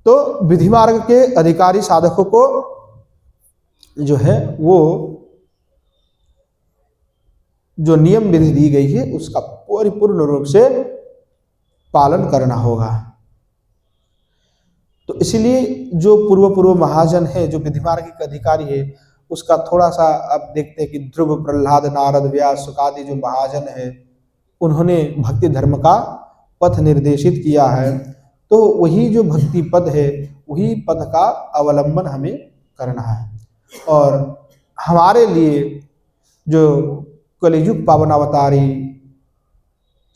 तो विधि मार्ग के अधिकारी साधकों को जो है वो जो नियम विधि दी गई है उसका परिपूर्ण रूप से पालन करना होगा। तो इसलिए जो पूर्व महाजन है, जो विधि मार्ग के अधिकारी है, उसका थोड़ा सा अब देखते हैं कि ध्रुव, प्रहलाद, नारद, व्यास, सुकादि जो महाजन है, उन्होंने भक्ति धर्म का पथ निर्देशित किया है। तो वही जो भक्ति पद है, वही पद का अवलंबन हमें करना है। और हमारे लिए जो कलियुग पावन अवतारी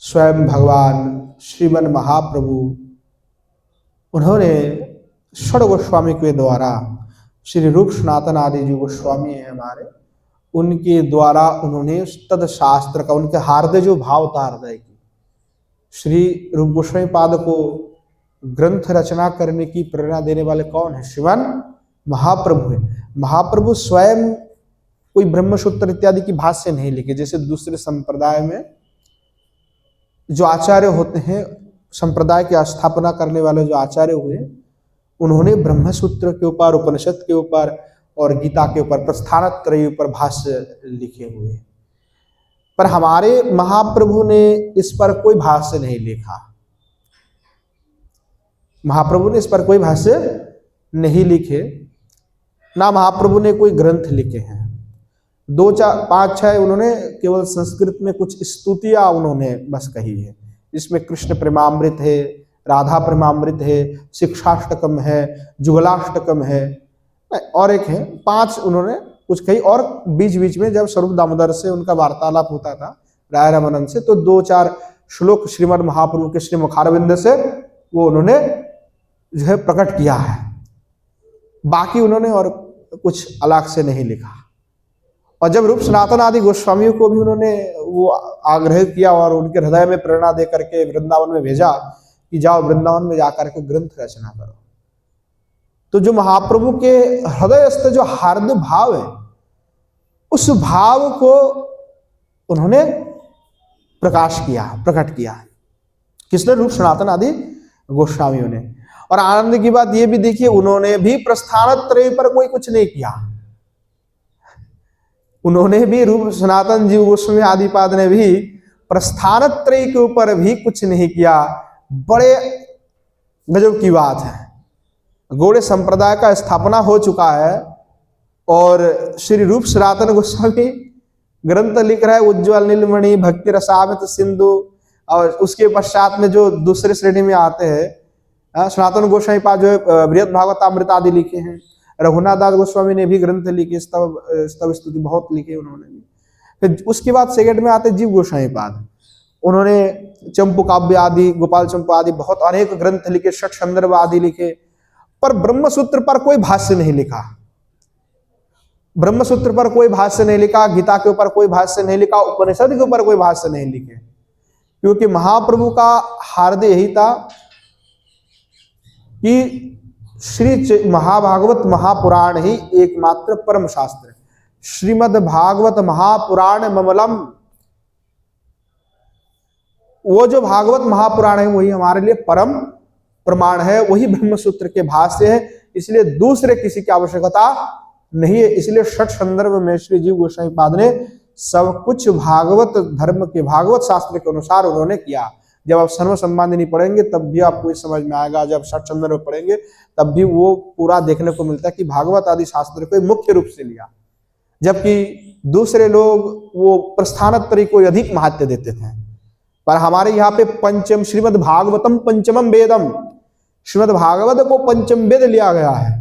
स्वयं भगवान श्रीमन महाप्रभु, उन्होंने षड गोस्वामी के द्वारा, श्री रूप सनातन आदि जो गोस्वामी हैं हमारे, उनके द्वारा उन्होंने तद शास्त्र का, उनके हार्दय जो भाव था हृदय की, श्री रूप गोस्वामी पाद को ग्रंथ रचना करने की प्रेरणा देने वाले कौन है? श्रीमन महाप्रभु है। महाप्रभु स्वयं कोई ब्रह्मसूत्र इत्यादि की भाष्य नहीं लिखे, जैसे दूसरे संप्रदाय में जो आचार्य होते हैं, संप्रदाय की स्थापना करने वाले जो आचार्य हुए, उन्होंने ब्रह्मसूत्र के ऊपर, उपनिषद के ऊपर और गीता के ऊपर, प्रस्थानत्रयी ऊपर भाष्य लिखे हुए। पर हमारे महाप्रभु ने इस पर कोई भाष्य नहीं लिखा। महाप्रभु ने इस पर कोई भाष्य नहीं लिखे, ना महाप्रभु ने कोई ग्रंथ लिखे हैं। 2, 4, 5, 6 उन्होंने केवल संस्कृत में कुछ स्तुतियां उन्होंने बस कही है, जिसमें कृष्ण प्रेमामृत है, राधा प्रेमामृत है, शिक्षाष्टकम है, जुगलाष्टकम है, और एक है, 5 उन्होंने कुछ कही। और बीच बीच में जब स्वरूप दामोदर से उनका वार्तालाप होता था, राय रामानंद से, तो 2-4 श्लोक श्रीमद् महाप्रभु के श्री मुखारविंद से वो उन्होंने जो है प्रकट किया है। बाकी उन्होंने और कुछ अलग से नहीं लिखा। और जब रूप सनातन आदि गोस्वामियों को भी उन्होंने वो आग्रह किया और उनके हृदय में प्रेरणा दे करके वृंदावन में भेजा कि जाओ वृंदावन में जाकर के ग्रंथ रचना करो, तो जो महाप्रभु के हृदयस्थ जो हार्दिक भाव है, उस भाव को उन्होंने प्रकाश किया, प्रकट किया। किसने? रूप सनातन आदि गोस्वामियों ने। और आनंद की बात ये भी देखिए, उन्होंने भी प्रस्थानत्रय पर कोई कुछ नहीं किया। उन्होंने भी, रूप सनातन जीव गोस्वामी आदिपाद ने भी प्रस्थानत्रय के ऊपर भी कुछ नहीं किया। बड़े गजब की बात है। गौड़ीय संप्रदाय का स्थापना हो चुका है और श्री रूप सनातन गोस्वामी ग्रंथ लिख रहा है उज्ज्वल नीलमणि, भक्ति रसामृत सिंधु, और उसके पश्चात में जो दूसरे श्रेणी में आते हैं सनातन गोस्वामी पाद जो है बृहद भागवतामृत आदि लिखे हैं। रघुनाथ दास गोस्वामी ने भी ग्रंथ लिखे, स्तव स्तुति बहुत लिखे उन्होंने भी। फिर उसके बाद सेकंड में आते जीव गोस्वामी पाद, उन्होंने चंपू काव्य आदि, गोपाल चंपू आदि बहुत अनेक ग्रंथ लिखे, षट संदर्भ आदि लिखे, पर ब्रह्मसूत्र पर कोई भाष्य नहीं लिखा। ब्रह्मसूत्र पर कोई भाष्य नहीं लिखा, गीता के ऊपर कोई भाष्य नहीं लिखा, उपनिषद के ऊपर कोई भाष्य नहीं लिखे, क्योंकि महाप्रभु का हार्दय यही था कि श्री महाभागवत महापुराण ही एकमात्र परम शास्त्र है। श्रीमद् भागवत महापुराण ममलम, वो जो भागवत महापुराण है वही हमारे लिए परम प्रमाण है, वही ब्रह्मसूत्र के भाष्य है। इसलिए दूसरे किसी की आवश्यकता नहीं है। इसलिए षट संदर्भ में श्री जीव गोस्वामी पाद ने सब कुछ भागवत धर्म के, भागवत शास्त्र के अनुसार उन्होंने किया। जब आप सर्व संबंधिनी पढ़ेंगे तब भी आपको ये समझ में आएगा, जब षट्छंद में पढ़ेंगे तब भी वो पूरा देखने को मिलता है कि भागवत आदि शास्त्र को मुख्य रूप से लिया, जबकि दूसरे लोग वो प्रस्थानत्रयी को अधिक महत्व देते थे। पर हमारे यहाँ पे पंचम श्रीमद् भागवतम पंचमम वेदम, श्रीमद् भागवत को पंचम वेद लिया गया है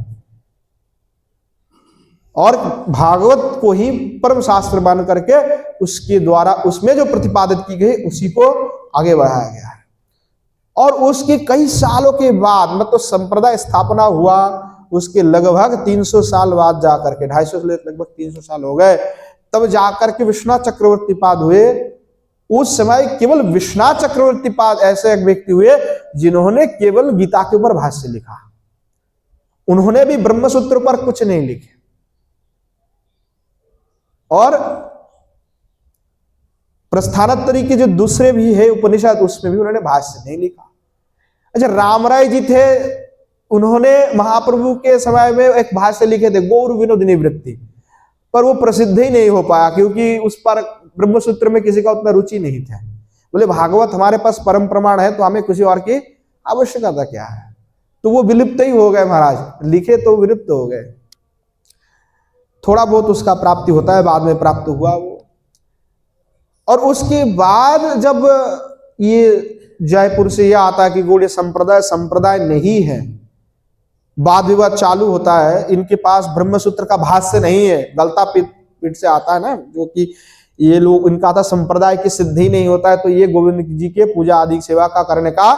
और भागवत को ही परम शास्त्र मान करके उसके द्वारा उसमें जो प्रतिपादित की गई उसी को आगे बढ़ाया गया है। और उसके कई सालों के बाद, मतलब संप्रदाय स्थापना हुआ उसके लगभग 300 साल बाद जाकर के, 250 से लगभग 300 साल हो गए, तब जाकर के विश्वनाथ चक्रवर्ती पाद हुए। उस समय केवल विश्वनाथ चक्रवर्ती पाद ऐसे एक व्यक्ति हुए जिन्होंने केवल गीता के ऊपर भाष्य लिखा। उन्होंने भी ब्रह्मसूत्र पर कुछ नहीं लिखे और प्रस्थानत्रयी के जो दूसरे भी है उपनिषद उसमें भी उन्होंने भाष्य नहीं लिखा। अच्छा, रामराय जी थे, उन्होंने महाप्रभु के समय में एक भाष्य लिखे थे गौर विनोदिनी वृत्ति, पर वो प्रसिद्ध ही नहीं हो पाया क्योंकि उस पर ब्रह्मसूत्र में किसी का उतना रुचि नहीं था। बोले भागवत हमारे पास परम प्रमाण है तो हमें किसी और की आवश्यकता क्या है, तो वो विलुप्त ही हो गए महाराज, लिखे तो विलुप्त हो गए। थोड़ा बहुत उसका प्राप्ति होता है, बाद में प्राप्त हुआ वो। और उसके बाद जब ये जयपुर से यह आता है कि गौड़ीय संप्रदाय नहीं है, वाद विवाद चालू होता है, इनके पास ब्रह्मसूत्र का भाष्य नहीं है, गलता पीठ से आता है ना, जो कि ये लोग, इनका था संप्रदाय की सिद्धि नहीं होता है तो ये गोविंद जी के पूजा आदि सेवा का करने का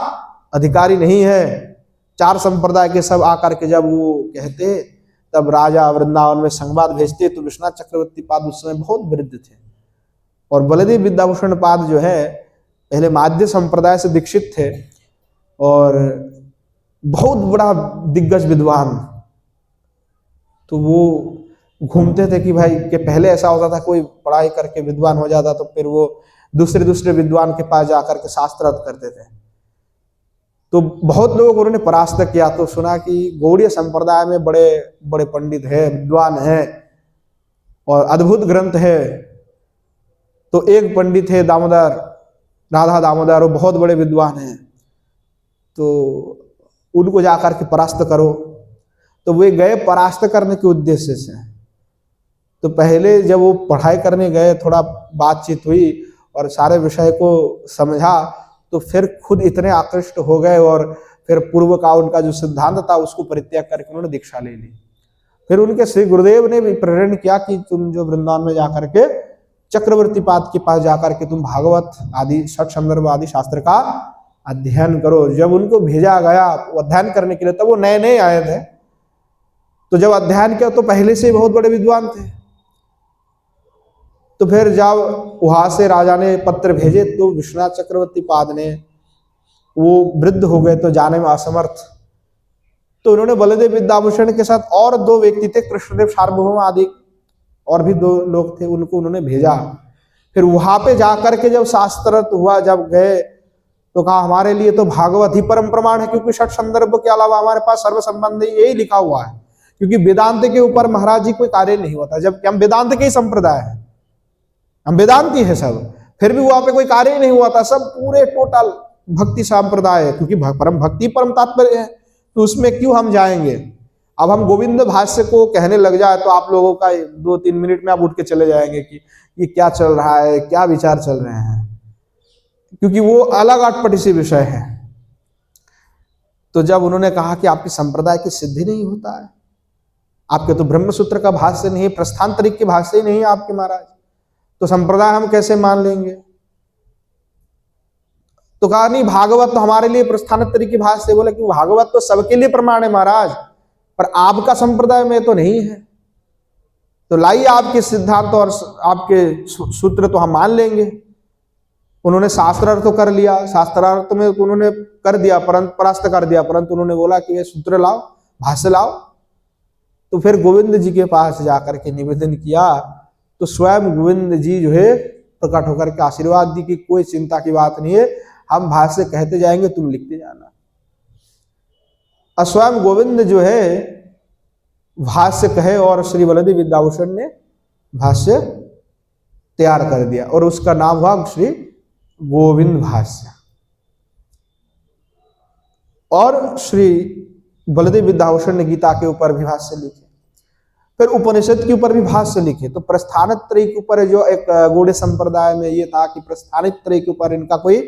अधिकारी नहीं है। 4 संप्रदाय के सब आकर के जब वो कहते तब राजा वृंदावन में संवाद भेजते, तो विश्वनाथ चक्रवर्ती पाद उस समय बहुत वृद्ध थे और बलदेव विद्याभूषण पाद जो है पहले माध्य संप्रदाय से दीक्षित थे और बहुत बड़ा दिग्गज विद्वान। तो वो घूमते थे कि भाई के पहले ऐसा होता था कोई पढ़ाई करके विद्वान हो जाता तो फिर वो दूसरे विद्वान के पास जाकर के शास्त्र अर्थ करते थे। तो बहुत लोग उन्होंने परास्त किया, तो सुना कि गौड़ीय संप्रदाय में बड़े बड़े पंडित हैं, विद्वान हैं और अद्भुत ग्रंथ है। तो एक पंडित है दामोदर, राधा दामोदर, वो बहुत बड़े विद्वान हैं, तो उनको जाकर के परास्त करो। तो वे गए परास्त करने के उद्देश्य से। तो पहले जब वो पढ़ाई करने गए, थोड़ा बातचीत हुई और सारे विषय को समझा, तो फिर खुद इतने आकृष्ट हो गए और फिर पूर्व का उनका जो सिद्धांत था उसको परित्याग करके उन्होंने दीक्षा ले ली। फिर उनके श्री गुरुदेव ने भी प्रेरण किया कि तुम जो वृंदावन में जाकर के चक्रवर्ती पाद के पास जाकर के तुम भागवत आदि षट्संदर्भ आदि शास्त्र का अध्ययन करो। जब उनको भेजा गया अध्ययन करने के लिए, तब वो नए नए आए थे, तो जब अध्ययन किया तो पहले से बहुत बड़े विद्वान थे। तो फिर जब वहां से राजा ने पत्र भेजे तो विश्वनाथ चक्रवर्ती पाद ने, वो वृद्ध हो गए तो जाने में असमर्थ, तो उन्होंने बलदेव विद्याभूषण के साथ और 2 व्यक्ति थे, कृष्णदेव सार्वभौम आदि और भी 2 लोग थे, उनको उन्होंने भेजा। फिर वहां पे जाकर के जब शास्त्रार्थ हुआ, जब गए तो कहा हमारे लिए तो भागवत ही परम प्रमाण है, क्योंकि षट संदर्भ के अलावा हमारे पास सर्व संबंधी यही लिखा हुआ है, क्योंकि वेदांत के ऊपर महाराज जी कोई कार्य नहीं होता, जबकि हम वेदांत के ही संप्रदाय है, हम वेदांती है सब, फिर भी वहां पे कोई कार्य नहीं हुआ था। सब पूरे टोटल भक्ति संप्रदाय है, क्योंकि परम भक्ति परम तात्पर्य है, तो उसमें क्यों हम जाएंगे। अब हम गोविंद भाष्य को कहने लग जाए तो आप लोगों का 2-3 मिनट में आप उठ के चले जाएंगे कि ये क्या चल रहा है, क्या विचार चल रहे हैं, क्योंकि वो अलग अटपटी सी विषय है। तो जब उन्होंने कहा कि आपकी संप्रदाय की सिद्धि नहीं होता है, आपके तो ब्रह्मसूत्र का भाष्य नहीं, प्रस्थानत्रयी के भाष्य ही नहीं है आपके महाराज, तो संप्रदाय हम कैसे मान लेंगे। तो कहा नहीं, भागवत तो हमारे लिए प्रस्थानत्रयी की भाष्य। बोले कि भागवत तो सबके लिए प्रमाण है महाराज, पर आपका संप्रदाय में तो नहीं है, तो लाइए आपके सिद्धांत और आपके सूत्र तो हम मान लेंगे। उन्होंने शास्त्रार्थ तो कर लिया, शास्त्रार्थ में उन्होंने कर दिया, परंतु परास्त कर दिया, परंतु उन्होंने बोला कि ये सूत्र लाओ, भाष्य लाओ। तो फिर गोविंद जी के पास जाकर के निवेदन किया, तो स्वयं गोविंद जी जो है प्रकट होकर के आशीर्वाद दी कि कोई चिंता की बात नहीं है, हम भाष्य कहते जाएंगे, तुम लिखते जाना। और स्वयं गोविंद जो है भाष्य कहे और श्री बलदेव विद्याभूषण ने भाष्य तैयार कर दिया और उसका नाम हुआ श्री गोविंद भाष्य। और श्री बलदेव विद्याभूषण ने गीता के ऊपर भी भाष्य लिखे, फिर उपनिषद के ऊपर भी भाष्य लिखे। तो प्रस्थानत्रय के ऊपर जो एक गौड़ीय संप्रदाय में ये था कि प्रस्थानत्रय के ऊपर इनका कोई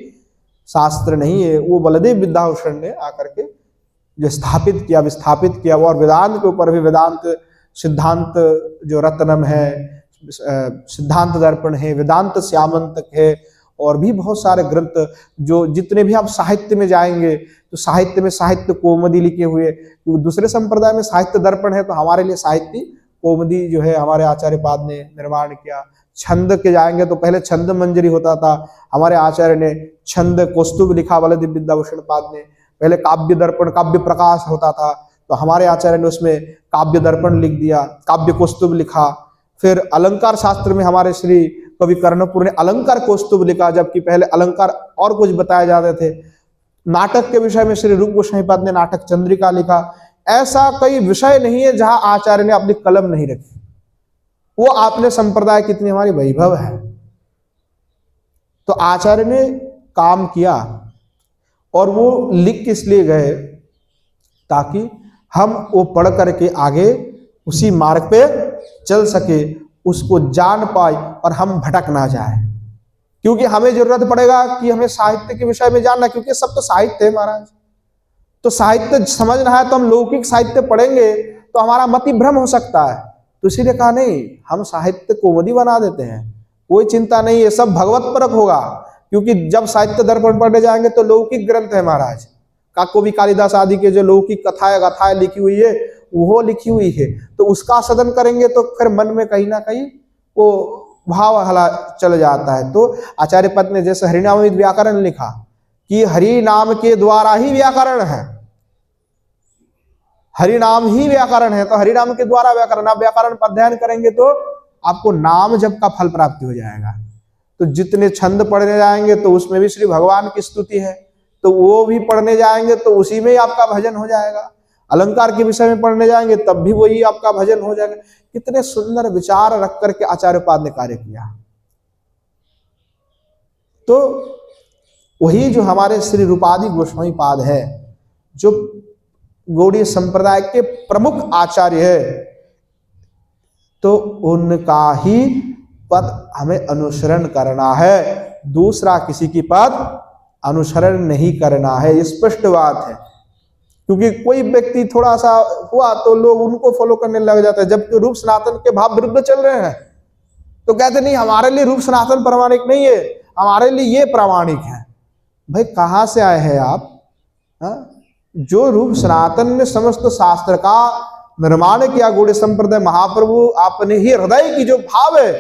शास्त्र नहीं है, वो बलदेव विद्याभूषण ने आकर के जो स्थापित किया, विस्थापित किया। और वेदांत के ऊपर भी वेदांत सिद्धांत जो रत्नम है, सिद्धांत दर्पण है, वेदांत श्यामंतक है, और भी बहुत सारे ग्रंथ जो जितने भी आप साहित्य में जाएंगे तो साहित्य में साहित्य कौमुदी लिखे हुए, दूसरे संप्रदाय में साहित्य दर्पण है, तो हमारे लिए साहित्य कौमुदी जो है हमारे आचार्य पाद ने निर्माण किया। छंद के जाएंगे तो पहले छंद मंजरी होता था, हमारे आचार्य ने छंद कौस्तुभ लिखा, बलदेव विद्याभूषण पाद ने। पहले काव्य दर्पण काव्य प्रकाश होता था, तो हमारे आचार्य ने उसमें काव्य दर्पण लिख दिया, काव्य कौस्तुभ लिखा। फिर अलंकार शास्त्र में हमारे श्री कवि कर्णपुर ने अलंकार कौस्तुभ लिखा, जबकि पहले अलंकार और कुछ बताए जाते थे। नाटक के विषय में श्री रूप गोस्वामी पाद ने नाटक चंद्रिका लिखा। ऐसा कोई विषय नहीं है जहां आचार्य ने अपनी कलम नहीं रखी। वो आपने संप्रदाय कितनी हमारी वैभव है। तो आचार्य ने काम किया और वो लिख किस लिए गए, ताकि हम वो पढ़ करके आगे उसी मार्ग पे चल सके, उसको जान पाए और हम भटक ना जाए। क्योंकि हमें जरूरत पड़ेगा कि हमें साहित्य के विषय में जानना, क्योंकि सब तो साहित्य है महाराज। तो साहित्य समझना है तो हम लौकिक साहित्य पढ़ेंगे तो हमारा मति भ्रम हो सकता है। तो इसीलिए कहा नहीं, हम साहित्य कौमुदी बना देते हैं, कोई चिंता नहीं है, सब भगवत परक होगा। क्योंकि जब साहित्य दर्पण पढ़ने जाएंगे तो लौकिक ग्रंथ है महाराज, काकोबी कालिदास आदि के जो लौकिक कथाएं गाथाएं लिखी हुई है वो लिखी हुई है, तो उसका सदन करेंगे तो फिर मन में कहीं ना कहीं वो भाव हला चल जाता है। तो आचार्य पद ने जैसे हरिनाम व्याकरण लिखा कि हरि नाम के द्वारा ही व्याकरण है, हरि नाम ही व्याकरण है, तो हरि नाम के द्वारा व्याकरण। आप व्याकरण पर अध्ययन करेंगे तो आपको नाम जप का फल प्राप्ति हो जाएगा। तो जितने छंद पढ़ने जाएंगे तो उसमें भी श्री भगवान की स्तुति है, तो वो भी पढ़ने जाएंगे तो उसी में ही आपका भजन हो जाएगा। अलंकार के विषय में पढ़ने जाएंगे तब भी वही आपका भजन हो जाएगा। कितने सुंदर विचार रख करके आचार्य पाद ने कार्य किया। तो वही जो हमारे श्री रूपादि गोस्वामी पाद है, जो गौड़ीय संप्रदाय के प्रमुख आचार्य है, तो उनका ही पद हमें अनुसरण करना है, दूसरा किसी की पद अनुसरण नहीं करना है। ये स्पष्ट बात है। क्योंकि कोई व्यक्ति थोड़ा सा हुआ तो लोग उनको फॉलो करने लग जाते हैं, जबकि रूप सनातन के भाव विरुद्ध चल रहे हैं। तो कहते नहीं, हमारे लिए रूप सनातन प्रामाणिक नहीं है, हमारे लिए ये प्रामाणिक है। भाई कहाँ से आए हैं आप? जो रूप सनातन ने समस्त शास्त्र का निर्माण किया, गौड़ीय संप्रदाय महाप्रभु आपने ही हृदय की जो भाव है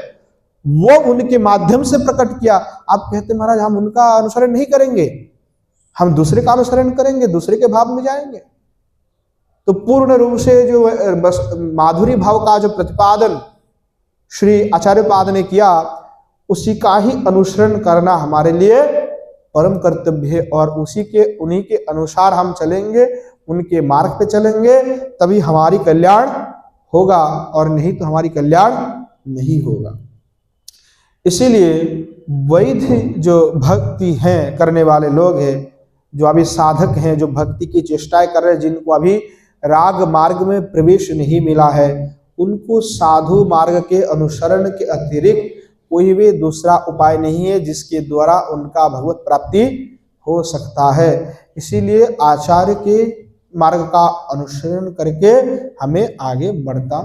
वो उनके माध्यम से प्रकट किया। आप कहते महाराज हम उनका अनुसरण नहीं करेंगे, हम दूसरे का अनुसरण करेंगे, दूसरे के भाव में जाएंगे। तो पूर्ण रूप से जो बस माधुरी भाव का जो प्रतिपादन श्री आचार्य पाद ने किया, उसी का ही अनुसरण करना हमारे लिए परम कर्तव्य है। और उन्हीं के अनुसार हम चलेंगे, उनके मार्ग पे चलेंगे, तभी हमारी कल्याण होगा, और नहीं तो हमारी कल्याण नहीं होगा। इसीलिए वैध जो भक्ति हैं करने वाले लोग हैं, जो अभी साधक हैं, जो भक्ति की चेष्टाएं कर रहे हैं, जिनको अभी राग मार्ग में प्रवेश नहीं मिला है, उनको साधु मार्ग के अनुसरण के अतिरिक्त कोई भी दूसरा उपाय नहीं है जिसके द्वारा उनका भगवत प्राप्ति हो सकता है। इसीलिए आचार्य के मार्ग का अनुसरण करके हमें आगे बढ़ता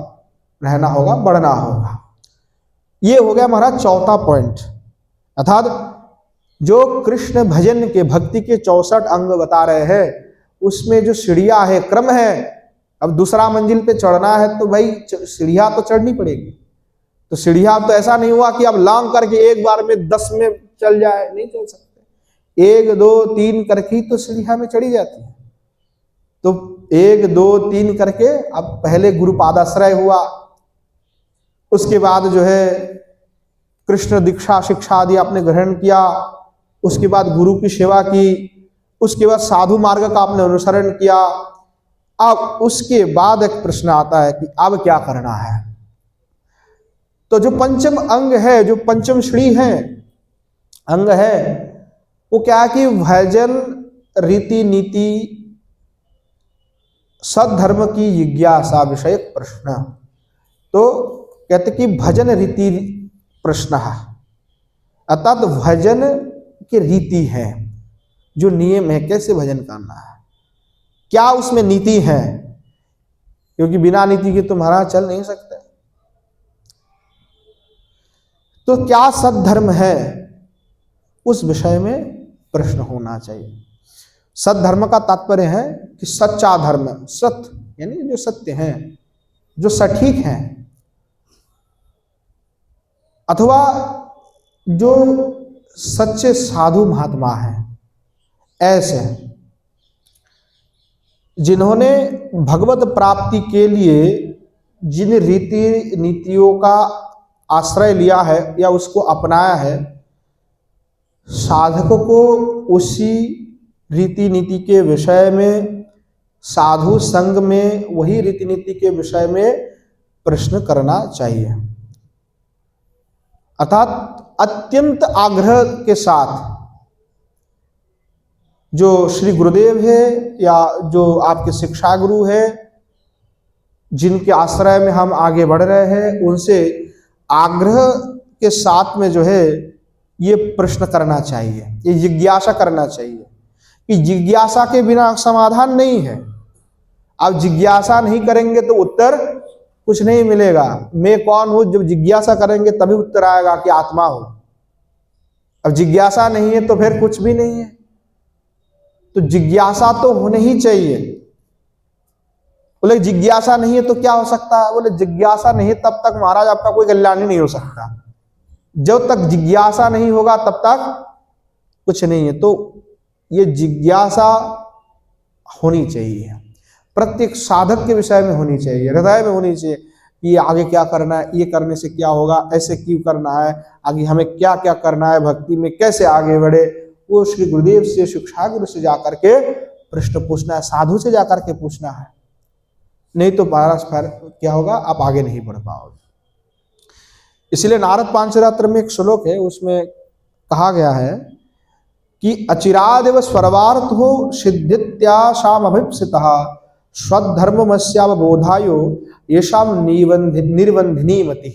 रहना होगा, बढ़ना होगा। ये हो गया हमारा चौथा पॉइंट, अर्थात जो कृष्ण भजन के भक्ति के 64 अंग बता रहे हैं, उसमें जो सीढ़ियां है, क्रम है। अब दूसरा मंजिल पे चढ़ना है तो भाई सीढ़ियां तो चढ़नी पड़ेगी। तो सीढ़ियां तो ऐसा नहीं हुआ कि अब लांग करके एक बार में 10 में चल जाए, नहीं चल सकते। 1 2 3 करके ही तो सीढ़ियां में चढ़ी जाती है। तो 1 2 3 करके अब पहले गुरुपादाश्रय हुआ, उसके बाद जो है कृष्ण दीक्षा शिक्षा आदि आपने ग्रहण किया, उसके बाद गुरु की सेवा की, उसके बाद साधु मार्ग का आपने अनुसरण किया। अब उसके बाद एक प्रश्न आता है कि अब क्या करना है। तो जो पंचम अंग है, जो पंचम श्री है, अंग है, वो क्या है कि भजन, रीति नीति, सद्धर्म की जिज्ञासा विषयक प्रश्न। तो कहते कि भजन रीति प्रश्न, अर्थात भजन की रीति है, जो नियम है, कैसे भजन करना है, क्या उसमें नीति है, क्योंकि बिना नीति के तो महाराज चल नहीं सकते। तो क्या सद्धर्म है, उस विषय में प्रश्न होना चाहिए। सद्धर्म का तात्पर्य है कि सच्चा धर्म, सत्य यानी जो सत्य है, जो सटीक है, अथवा जो सच्चे साधु महात्मा हैं, ऐसे जिन्होंने भगवत प्राप्ति के लिए जिन रीति नीतियों का आश्रय लिया है या उसको अपनाया है, साधकों को उसी रीति नीति के विषय में, साधु संग में वही रीति नीति के विषय में प्रश्न करना चाहिए। अर्थात अत्यंत आग्रह के साथ जो श्री गुरुदेव है या जो आपके शिक्षा गुरु है, जिनके आश्रय में हम आगे बढ़ रहे हैं, उनसे आग्रह के साथ में जो है ये प्रश्न करना चाहिए, ये जिज्ञासा करना चाहिए कि जिज्ञासा के बिना समाधान नहीं है। आप जिज्ञासा नहीं करेंगे तो उत्तर कुछ नहीं मिलेगा। मैं कौन हूं, जब जिज्ञासा करेंगे तभी उत्तर आएगा कि आत्मा हो। अब जिज्ञासा नहीं है तो फिर कुछ भी नहीं है। तो जिज्ञासा तो होनी ही चाहिए। बोले जिज्ञासा नहीं है तो क्या हो सकता है? बोले जिज्ञासा नहीं है तब तक महाराज आपका कोई कल्याण ही नहीं हो सकता। जब तक जिज्ञासा नहीं होगा तब तक कुछ नहीं है। तो ये जिज्ञासा होनी चाहिए, प्रत्येक साधक के विषय में होनी चाहिए, हृदय में होनी चाहिए कि आगे क्या करना है, ये करने से क्या होगा, ऐसे क्यों करना है, आगे हमें क्या क्या करना है, भक्ति में कैसे आगे बढ़े। वो श्री गुरुदेव से, शिक्षा गुरु से जाकर के प्रश्न पूछना है, साधु से जाकर के पूछना है। नहीं तो परस्पर क्या होगा, आप आगे नहीं बढ़ पाओगे। इसलिए नारद पांचरात्र में एक श्लोक है, उसमें कहा गया है कि अचिरादेव स्वरवार्थ हो सिद्धित्याशाम अभिप्सितः स्वधर्ममस्यावबोधायो येषाम निर्बंधिनी मति।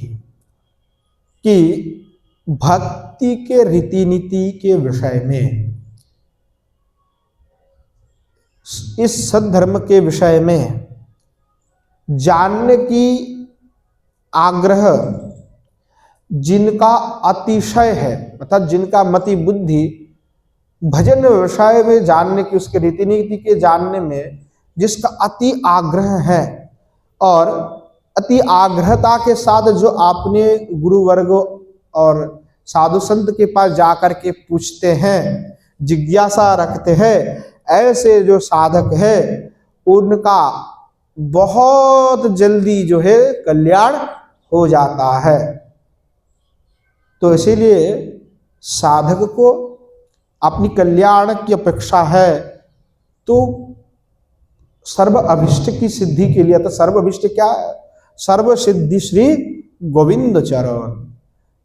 कि भक्ति के रीति नीति के विषय में, इस सद्धर्म के विषय में जानने की आग्रह जिनका अतिशय है, अर्थात जिनका मति बुद्धि भजन विषय में जानने की, उसके रीति नीति के जानने में जिसका अति आग्रह है, और अति आग्रहता के साथ जो आपने गुरु वर्ग और साधु संत के पास जाकर के पूछते हैं, जिज्ञासा रखते हैं, ऐसे जो साधक है उनका बहुत जल्दी जो है कल्याण हो जाता है। तो इसीलिए साधक को अपनी कल्याण की अपेक्षा है, तो सर्व अभिष्ट की सिद्धि के लिए, तो सर्व अभिष्ट क्या है? सर्व सिद्धि श्री गोविंद चरण।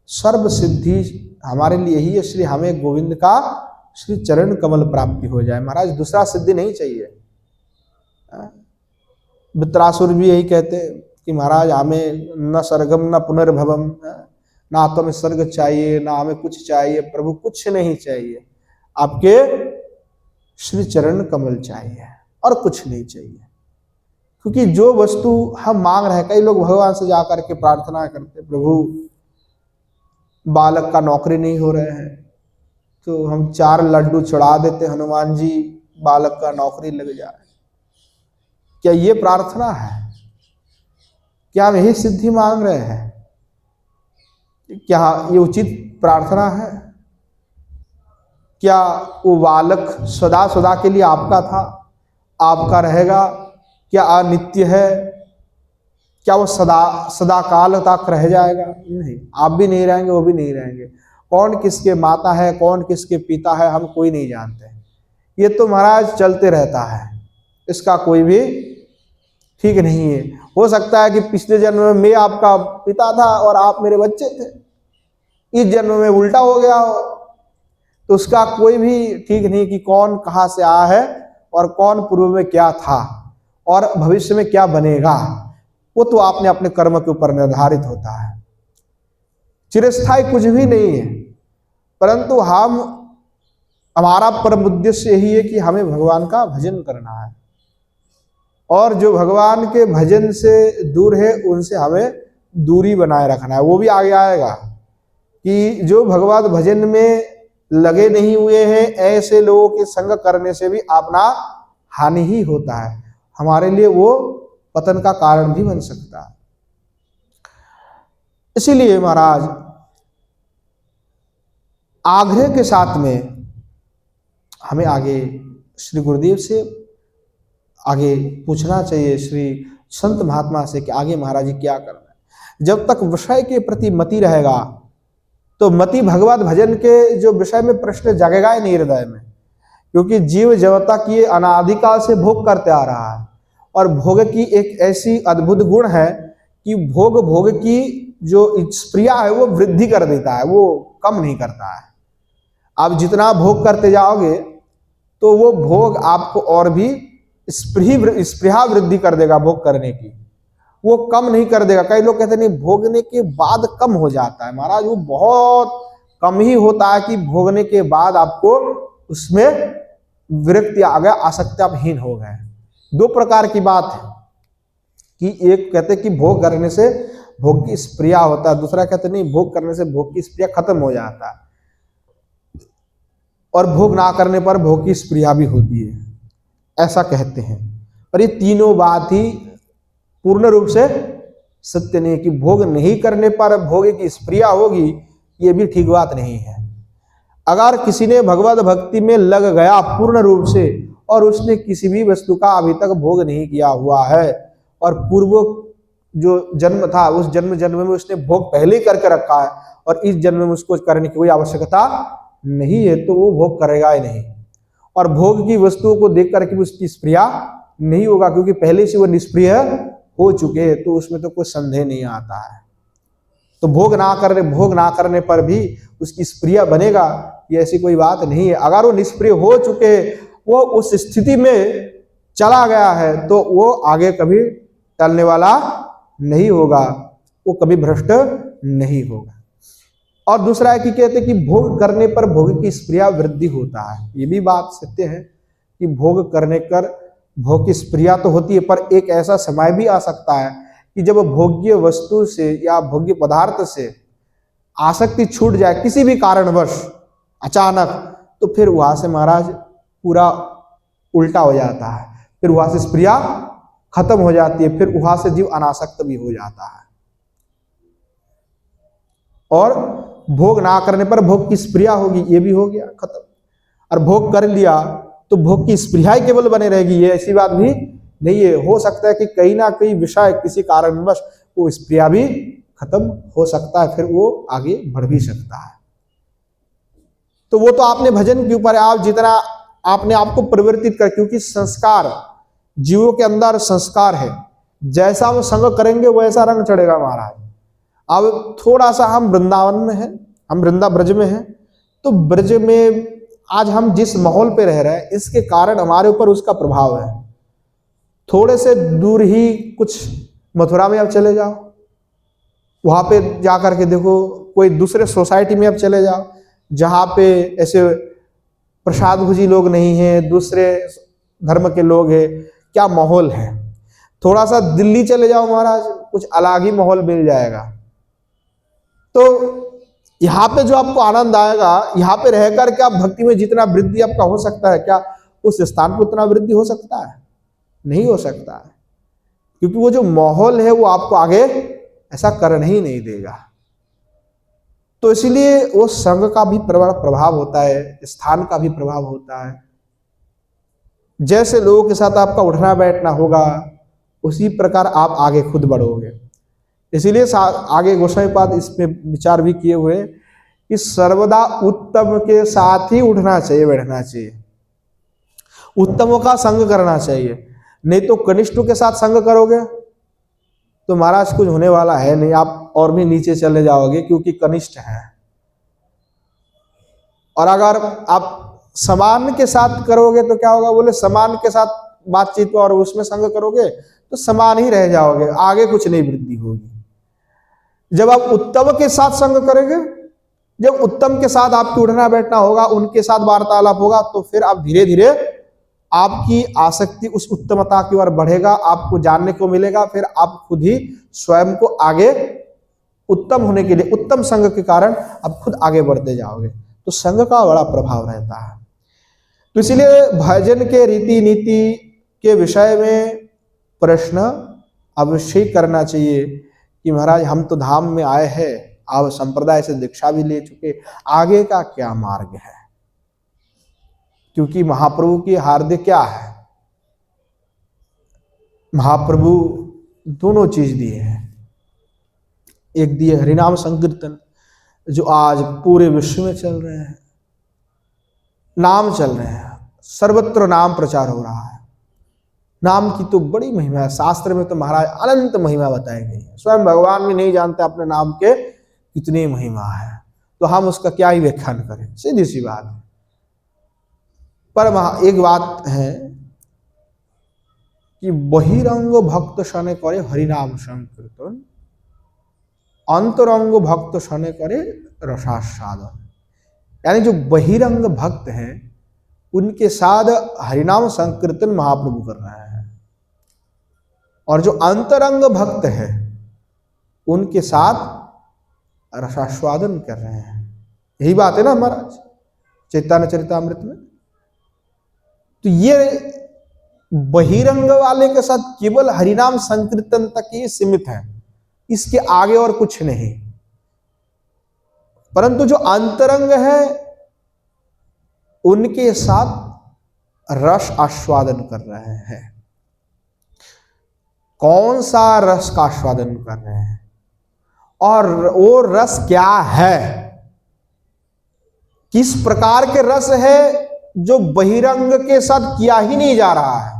सर्व सिद्धि हमारे लिए ही है, इसलिए हमें गोविंद का श्री चरण कमल प्राप्ति हो जाए। महाराज दूसरा सिद्धि नहीं चाहिए। वित्रासुर भी यही कहते कि महाराज हमें न स्वर्गम न पुनर्भवम, ना तो हमें स्वर्ग चाहिए, ना हमें कुछ चाहिए, प्रभु कुछ नहीं चाहिए, आपके श्री चरण कमल चाहिए और कुछ नहीं चाहिए। क्योंकि जो वस्तु हम मांग रहे हैं, कई लोग भगवान से जाकर के प्रार्थना करते, प्रभु बालक का नौकरी नहीं हो रहे हैं तो हम 4 लड्डू चढ़ा देते हनुमान जी, बालक का नौकरी लग जाए। क्या ये प्रार्थना है? क्या हम यही सिद्धि मांग रहे हैं? क्या ये उचित प्रार्थना है? क्या वो बालक सदा सदा के लिए आपका था, आपका रहेगा? क्या अनित्य है? क्या वो सदा सदा काल तक रह जाएगा? नहीं, आप भी नहीं रहेंगे, वो भी नहीं रहेंगे। कौन किसके माता है, कौन किसके पिता है, हम कोई नहीं जानते। ये तो महाराज चलते रहता है, इसका कोई भी ठीक नहीं है। हो सकता है कि पिछले जन्म में मैं आपका पिता था और आप मेरे बच्चे थे, इस जन्म में उल्टा हो गया हो। तो उसका कोई भी ठीक नहीं कि कौन कहाँ से आया है और कौन पूर्व में क्या था और भविष्य में क्या बनेगा। वो तो आपने अपने कर्म के ऊपर निर्धारित होता है। चिरस्थायी कुछ भी नहीं है, परंतु हमारा परम उद्देश्य यही है कि हमें भगवान का भजन करना है, और जो भगवान के भजन से दूर है उनसे हमें दूरी बनाए रखना है। वो भी आगे आएगा कि जो भगवत भजन में लगे नहीं हुए हैं, ऐसे लोगों के संग करने से भी अपना हानि ही होता है, हमारे लिए वो पतन का कारण भी बन सकता है। इसीलिए महाराज आग्रह के साथ में हमें आगे श्री गुरुदेव से आगे पूछना चाहिए, श्री संत महात्मा से कि आगे महाराज जी क्या करना है। जब तक विषय के प्रति मति रहेगा तो मति भगवत भजन के जो विषय में प्रश्न जगेगा ही नहीं हृदय में, क्योंकि जीव जब तक ये अनादिकाल से भोग करते आ रहा है, और भोग की एक ऐसी अद्भुत गुण है कि भोग की जो स्प्रिया है वो वृद्धि कर देता है, वो कम नहीं करता है। आप जितना भोग करते जाओगे तो वो भोग आपको और भी स्पृहा वृद्धि कर देगा, भोग करने की, वो कम नहीं कर देगा। कई लोग कहते नहीं भोगने के बाद कम हो जाता है, महाराज वो बहुत कम ही होता है कि भोगने के बाद आपको उसमें विरक्ति आ गया, आसक्ति आप हीन हो गए। दो प्रकार की बात है कि एक कहते कि भोग करने से भोग की स्प्रिया होता है, दूसरा कहते नहीं भोग करने से भोग की स्प्रिया खत्म हो जाता है, और भोग ना करने पर भोग की स्प्रिया भी होती है, ऐसा कहते हैं। पर ये तीनों बात ही पूर्ण रूप से सत्य नहीं है कि भोग नहीं करने पर भोग की स्प्रिया होगी, ये भी ठीक बात नहीं है। अगर किसी ने भगवत भक्ति में लग गया पूर्ण रूप से और उसने किसी भी वस्तु का अभी तक भोग नहीं किया हुआ है, और पूर्व जो जन्म था उस जन्म में उसने भोग पहले ही करके रखा है और इस जन्म में उसको करने की कोई आवश्यकता नहीं है, तो वो भोग करेगा ही नहीं, और भोग की वस्तुओं को देख करके भी उसकी स्प्रिया नहीं होगा, क्योंकि पहले से वो निष्प्रिय हो चुके हैं, तो उसमें तो कोई संदेह नहीं आता है। तो भोग ना करने पर भी उसकी स्प्रिया बनेगा, ये ऐसी कोई बात नहीं है। अगर वो निष्प्रिय हो चुके, वो उस स्थिति में चला गया है, तो वो आगे कभी टलने वाला नहीं होगा, वो कभी भ्रष्ट नहीं होगा। और दूसरा है कि कहते कि भोग करने पर भोग की स्प्रिया वृद्धि होता है। ये भी बात सत्य है कि भोग करने पर भोग की स्प्रिया तो होती है, पर एक ऐसा समय भी आ सकता है कि जब भोग्य वस्तु से या भोग्य पदार्थ से आसक्ति छूट जाए किसी भी कारणवश अचानक, तो फिर वहां से महाराज पूरा उल्टा हो जाता है, फिर वहां से स्प्रिया खत्म हो जाती है, फिर वहां से जीव अनासक्त भी हो जाता है। और भोग ना करने पर भोग की स्प्रिया होगी, ये भी हो गया खत्म, और भोग कर लिया तो भोग की स्प्रिया ही केवल बने रहेगी, ये ऐसी बात भी नहीं है। हो सकता है कि कहीं ना कहीं विषय किसी कारणवश वो स्प्रिया भी खत्म हो सकता है, फिर वो आगे बढ़ भी सकता है। तो वो तो आपने भजन के ऊपर, आप जितना आपने आपको परिवर्तित कर, क्योंकि संस्कार जीवों के अंदर संस्कार है, जैसा वो संग करेंगे वैसा रंग चढ़ेगा महाराज। अब थोड़ा सा हम वृंदावन में हैं, हम वृंदा ब्रज में हैं, तो ब्रज में आज हम जिस माहौल पे रह रहे हैं इसके कारण हमारे ऊपर उसका प्रभाव है। थोड़े से दूर ही कुछ मथुरा में आप चले जाओ, वहां पे जा करके देखो, कोई दूसरे सोसाइटी में आप चले जाओ जहाँ पे ऐसे प्रसाद भुजी लोग नहीं है, दूसरे धर्म के लोग हैं, क्या माहौल है। थोड़ा सा दिल्ली चले जाओ महाराज, कुछ अलग ही माहौल मिल जाएगा। तो यहाँ पे जो आपको आनंद आएगा, यहाँ पे रहकर के आप भक्ति में जितना वृद्धि आपका हो सकता है, क्या उस स्थान पर उतना वृद्धि हो सकता है? नहीं हो सकता है, क्योंकि वो जो माहौल है वो आपको आगे ऐसा करने ही नहीं देगा। तो इसीलिए वो संघ का भी प्रभाव होता है, स्थान का भी प्रभाव होता है। जैसे लोगों के साथ आपका उठना बैठना होगा, उसी प्रकार आप आगे खुद बढ़ोगे। इसीलिए आगे गोस्वामीपाद इसमें विचार भी किए हुए कि सर्वदा उत्तम के साथ ही उठना चाहिए, बैठना चाहिए, उत्तमों का संग करना चाहिए। नहीं तो कनिष्ठों के साथ संग करोगे तो महाराज कुछ होने वाला है नहीं, आप और भी नीचे चले जाओगे क्योंकि कनिष्ठ है। और अगर आप समान के साथ करोगे तो क्या होगा, बोले समान के साथ बातचीत और उसमें संग करोगे तो समान ही रह जाओगे, आगे कुछ नहीं वृद्धि होगी। जब आप उत्तम के साथ संग करेंगे, जब उत्तम के साथ आपकी उठना बैठना होगा, उनके साथ वार्तालाप होगा, तो फिर आप धीरे धीरे आपकी आसक्ति उस उत्तमता की ओर बढ़ेगा, आपको जानने को मिलेगा, फिर आप खुद ही स्वयं को आगे उत्तम होने के लिए, उत्तम संग के कारण आप खुद आगे बढ़ते जाओगे। तो संग का बड़ा प्रभाव रहता है। तो इसलिए भजन के रीति नीति के विषय में प्रश्न अवश्य करना चाहिए कि महाराज हम तो धाम में आए हैं, आप संप्रदाय से दीक्षा भी ले चुके, आगे का क्या मार्ग है? क्योंकि महाप्रभु की हार्दिक क्या है, महाप्रभु दोनों चीज दिए हैं। एक दिए हरिनाम संकीर्तन जो आज पूरे विश्व में चल रहे हैं, नाम चल रहे हैं, सर्वत्र नाम प्रचार हो रहा है। नाम की तो बड़ी महिमा है, शास्त्र में तो महाराज अनंत महिमा बताई गई है। स्वयं भगवान भी नहीं जानते अपने नाम के कितनी महिमा है, तो हम उसका क्या ही व्याख्यान करें, सीधी सी बात है। पर एक बात है कि बहिरंग भक्त सने करे हरिनाम संकीर्तन, अंतरंग भक्त सने करे रसास्वादन। यानी जो बहिरंग भक्त हैं उनके साथ हरिनाम संकीर्तन महाप्रभु कर रहे हैं, और जो अंतरंग भक्त है उनके साथ रसास्वादन कर रहे हैं। यही बात है ना महाराज चैतन्य चरितामृत में। तो ये बहिरंग वाले के साथ केवल हरिनाम संकीर्तन तक ही सीमित है, इसके आगे और कुछ नहीं। परंतु जो अंतरंग है उनके साथ रस आस्वादन कर रहे हैं। कौन सा रस का आस्वादन कर रहे हैं और वो रस क्या है, किस प्रकार के रस है जो बहिरंग के साथ किया ही नहीं जा रहा है।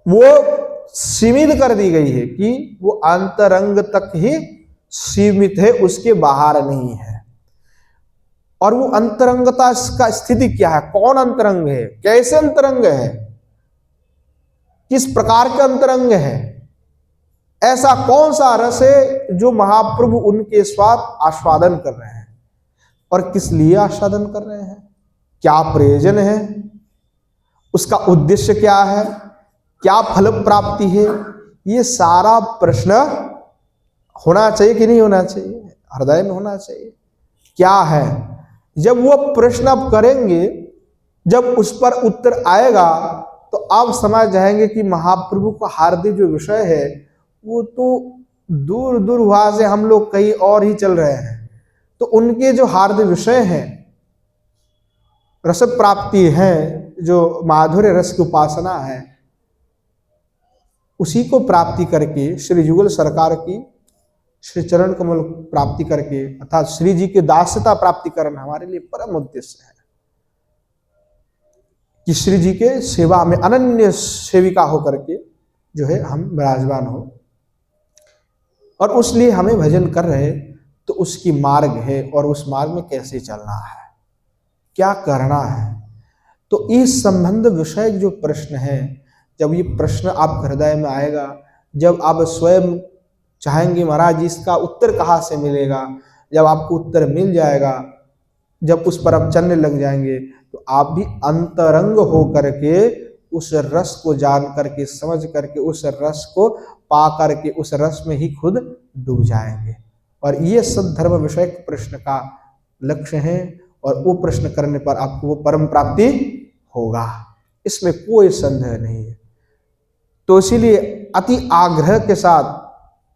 वो सीमित कर दी गई है कि वो अंतरंग तक ही सीमित है, उसके बाहर नहीं है। और वो अंतरंगता का स्थिति क्या है, कौन अंतरंग है, कैसे अंतरंग है, किस प्रकार का अंतरंग है, ऐसा कौन सा रस है जो महाप्रभु उनके स्वाद आस्वादन कर रहे हैं। और किस लिए आस्वादन कर रहे हैं, क्या प्रयोजन है, उसका उद्देश्य क्या है, क्या फल प्राप्ति है, ये सारा प्रश्न होना चाहिए कि नहीं होना चाहिए, हृदय में होना चाहिए। क्या है, जब वो प्रश्न आप करेंगे, जब उस पर उत्तर आएगा तो आप समझ जाएंगे कि महाप्रभु का हार्दिक जो विषय है वो तो दूर दूर वहां से हम लोग कहीं और ही चल रहे हैं। तो उनके जो हार्दिक विषय हैं, रस प्राप्ति है, जो माधुर्य रस की उपासना है, उसी को प्राप्ति करके श्री युगल सरकार की श्री चरण कमल प्राप्ति करके अर्थात श्री जी की दासता प्राप्ति करना हमारे लिए परम उद्देश्य है कि श्री जी के सेवा में अनन्य सेविका होकर के जो है हम विराजमान हो। और उस लिए हमें भजन कर रहे तो उसकी मार्ग है, और उस मार्ग में कैसे चलना है, क्या करना है। तो इस संबंध विषय जो प्रश्न है, जब ये प्रश्न आपके हृदय में आएगा, जब आप स्वयं चाहेंगे महाराज इसका उत्तर कहाँ से मिलेगा, जब आपको उत्तर मिल जाएगा, जब उस पर आप चलने लग जाएंगे, तो आप भी अंतरंग हो करके उस रस को जान करके, समझ करके, उस रस को पा करके उस रस में ही खुद डूब जाएंगे। और ये सद्धर्म विषय प्रश्न का लक्ष्य है, और वो प्रश्न करने पर आपको वो परम प्राप्ति होगा, इसमें कोई संदेह नहीं है। तो इसीलिए अति आग्रह के साथ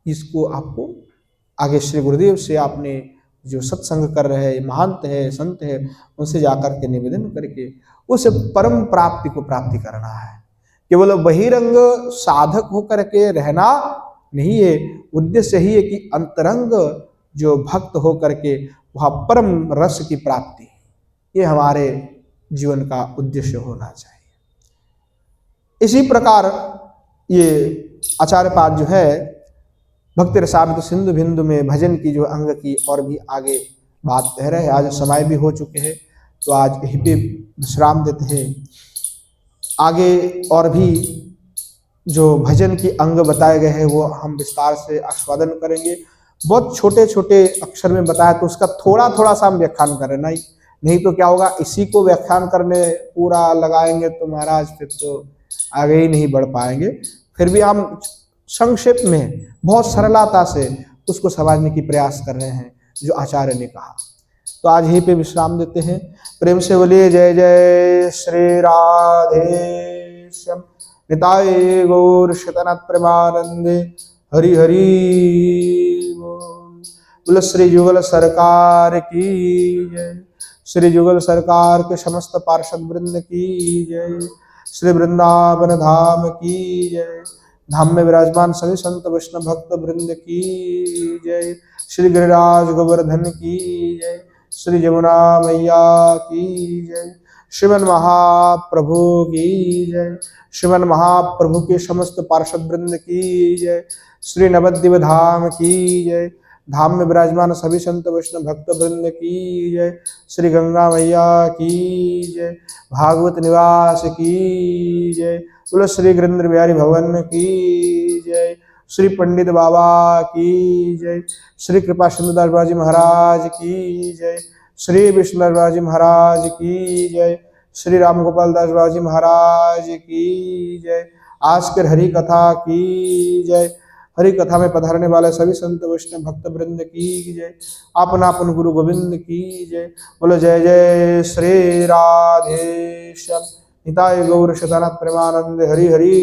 इसको आपको आगे श्री गुरुदेव से आपने जो सत्संग कर रहे हैं, महंत है, संत है, उनसे जाकर के निवेदन करके उस परम प्राप्ति को प्राप्ति करना है। केवल बहिरंग साधक होकर के रहना नहीं है, उद्देश्य ही है कि अंतरंग जो भक्त होकर के वह परम रस की प्राप्ति, ये हमारे जीवन का उद्देश्य होना चाहिए। इसी प्रकार ये आचार्य पाद जो है भक्ति रसामृत सिंधु बिंदु में भजन की जो अंग की और भी आगे बात कह रहे हैं। आज समय भी हो चुके हैं तो आज यहीं पे विश्राम देते हैं। आगे और भी जो भजन की अंग बताए गए हैं वो हम विस्तार से आस्वादन करेंगे। बहुत छोटे छोटे अक्षर में बताया तो उसका थोड़ा थोड़ा सा हम व्याख्यान करें, नहीं तो क्या होगा, इसी को व्याख्यान करने पूरा लगाएंगे तो महाराज फिर तो आगे ही नहीं बढ़ पाएंगे। फिर भी हम संक्षेप में बहुत सरलता से उसको समझने की प्रयास कर रहे हैं जो आचार्य ने कहा। तो आज यहीं पे विश्राम देते हैं। प्रेम से बोलिए जय जय श्री राधे श्याम निताय गौर शतनाथ प्रेमानंदे हरि हरि बोल। बोलो श्री युगल सरकार की जय, श्री युगल सरकार के समस्त पार्षद वृंद की जय, श्री वृंदावन धाम की जय, धाम में विराजमान सभी संत वैष्णव भक्त वृंद की जय, श्री गिरिराज गोवर्धन की जय, श्री यमुना मैया की जय, श्रीमन महाप्रभु की जय, श्रीमन महाप्रभु के समस्त पार्षद वृंद की जय, श्री नवद्वीप धाम की जय, धाम में विराजमान सभी संत वैष्णव भक्त वृंद की जय, श्री गंगा मैया की जय, भागवत निवास की जय, बोलो श्री गिरिंद्र बिहारी भवन की जय, श्री पंडित बाबा की जय, श्री कृपा सिंधुदास बाबा जी महाराज की जय, श्री विष्णु बाबा जी महाराज की जय, श्री राम गोपाल दास बाबा जी महाराज की जय, आस्कर हरि कथा की जय, हरि कथा में पधारने वाले सभी संत वैष्णव भक्त वृंद की जय, अपना अपन गुरु गोविंद की जय। बोलो जय जय श्री राधे श्याम निताय गौर शतनाथ प्रेमानंद हरि हरि।